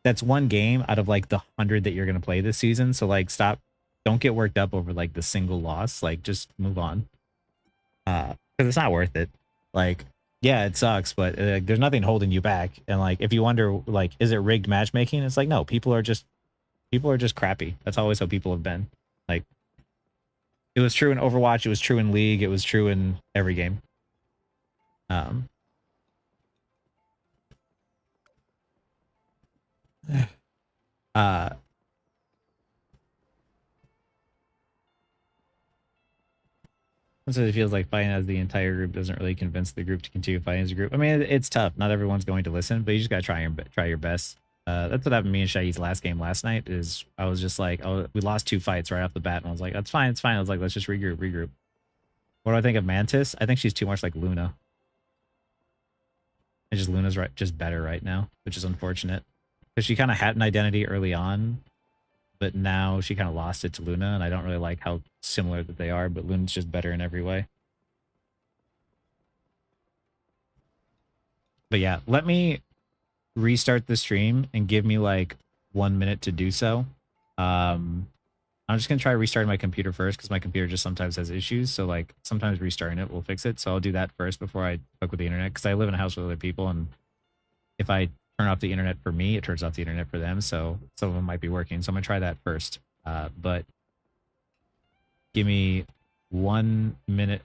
A: that's one game out of like the 100 that you're going to play this season. So like, stop, don't get worked up over like the single loss. Like just move on. Because it's not worth it. Like, yeah, it sucks, but there's nothing holding you back. And like, if you wonder, like, is it rigged matchmaking? It's like, no, people are just crappy. That's always how people have been. Like, it was true in Overwatch, it was true in League, it was true in every game. So it feels like fighting as the entire group doesn't really convince the group to continue fighting as a group. I mean, it's tough. Not everyone's going to listen, but you just gotta try your best. That's what happened to me and Shaggy's last game last night. Is I was just like, we lost 2 fights right off the bat, and I was like, that's fine, it's fine. I was like, let's just regroup. What do I think of Mantis? I think she's too much like Luna. And just Luna's just better right now, which is unfortunate because she kind of had an identity early on, but now she kind of lost it to Luna, and I don't really like how similar that they are, but Luna's just better in every way. But yeah, let me restart the stream and give me like 1 minute to do so. I'm just gonna try restarting my computer first because my computer just sometimes has issues. So like sometimes restarting it will fix it. So I'll do that first before I fuck with the internet, because I live in a house with other people, and if I turn off the internet for me, it turns off the internet for them. So some of them might be working. So I'm gonna try that first. But give me 1 minute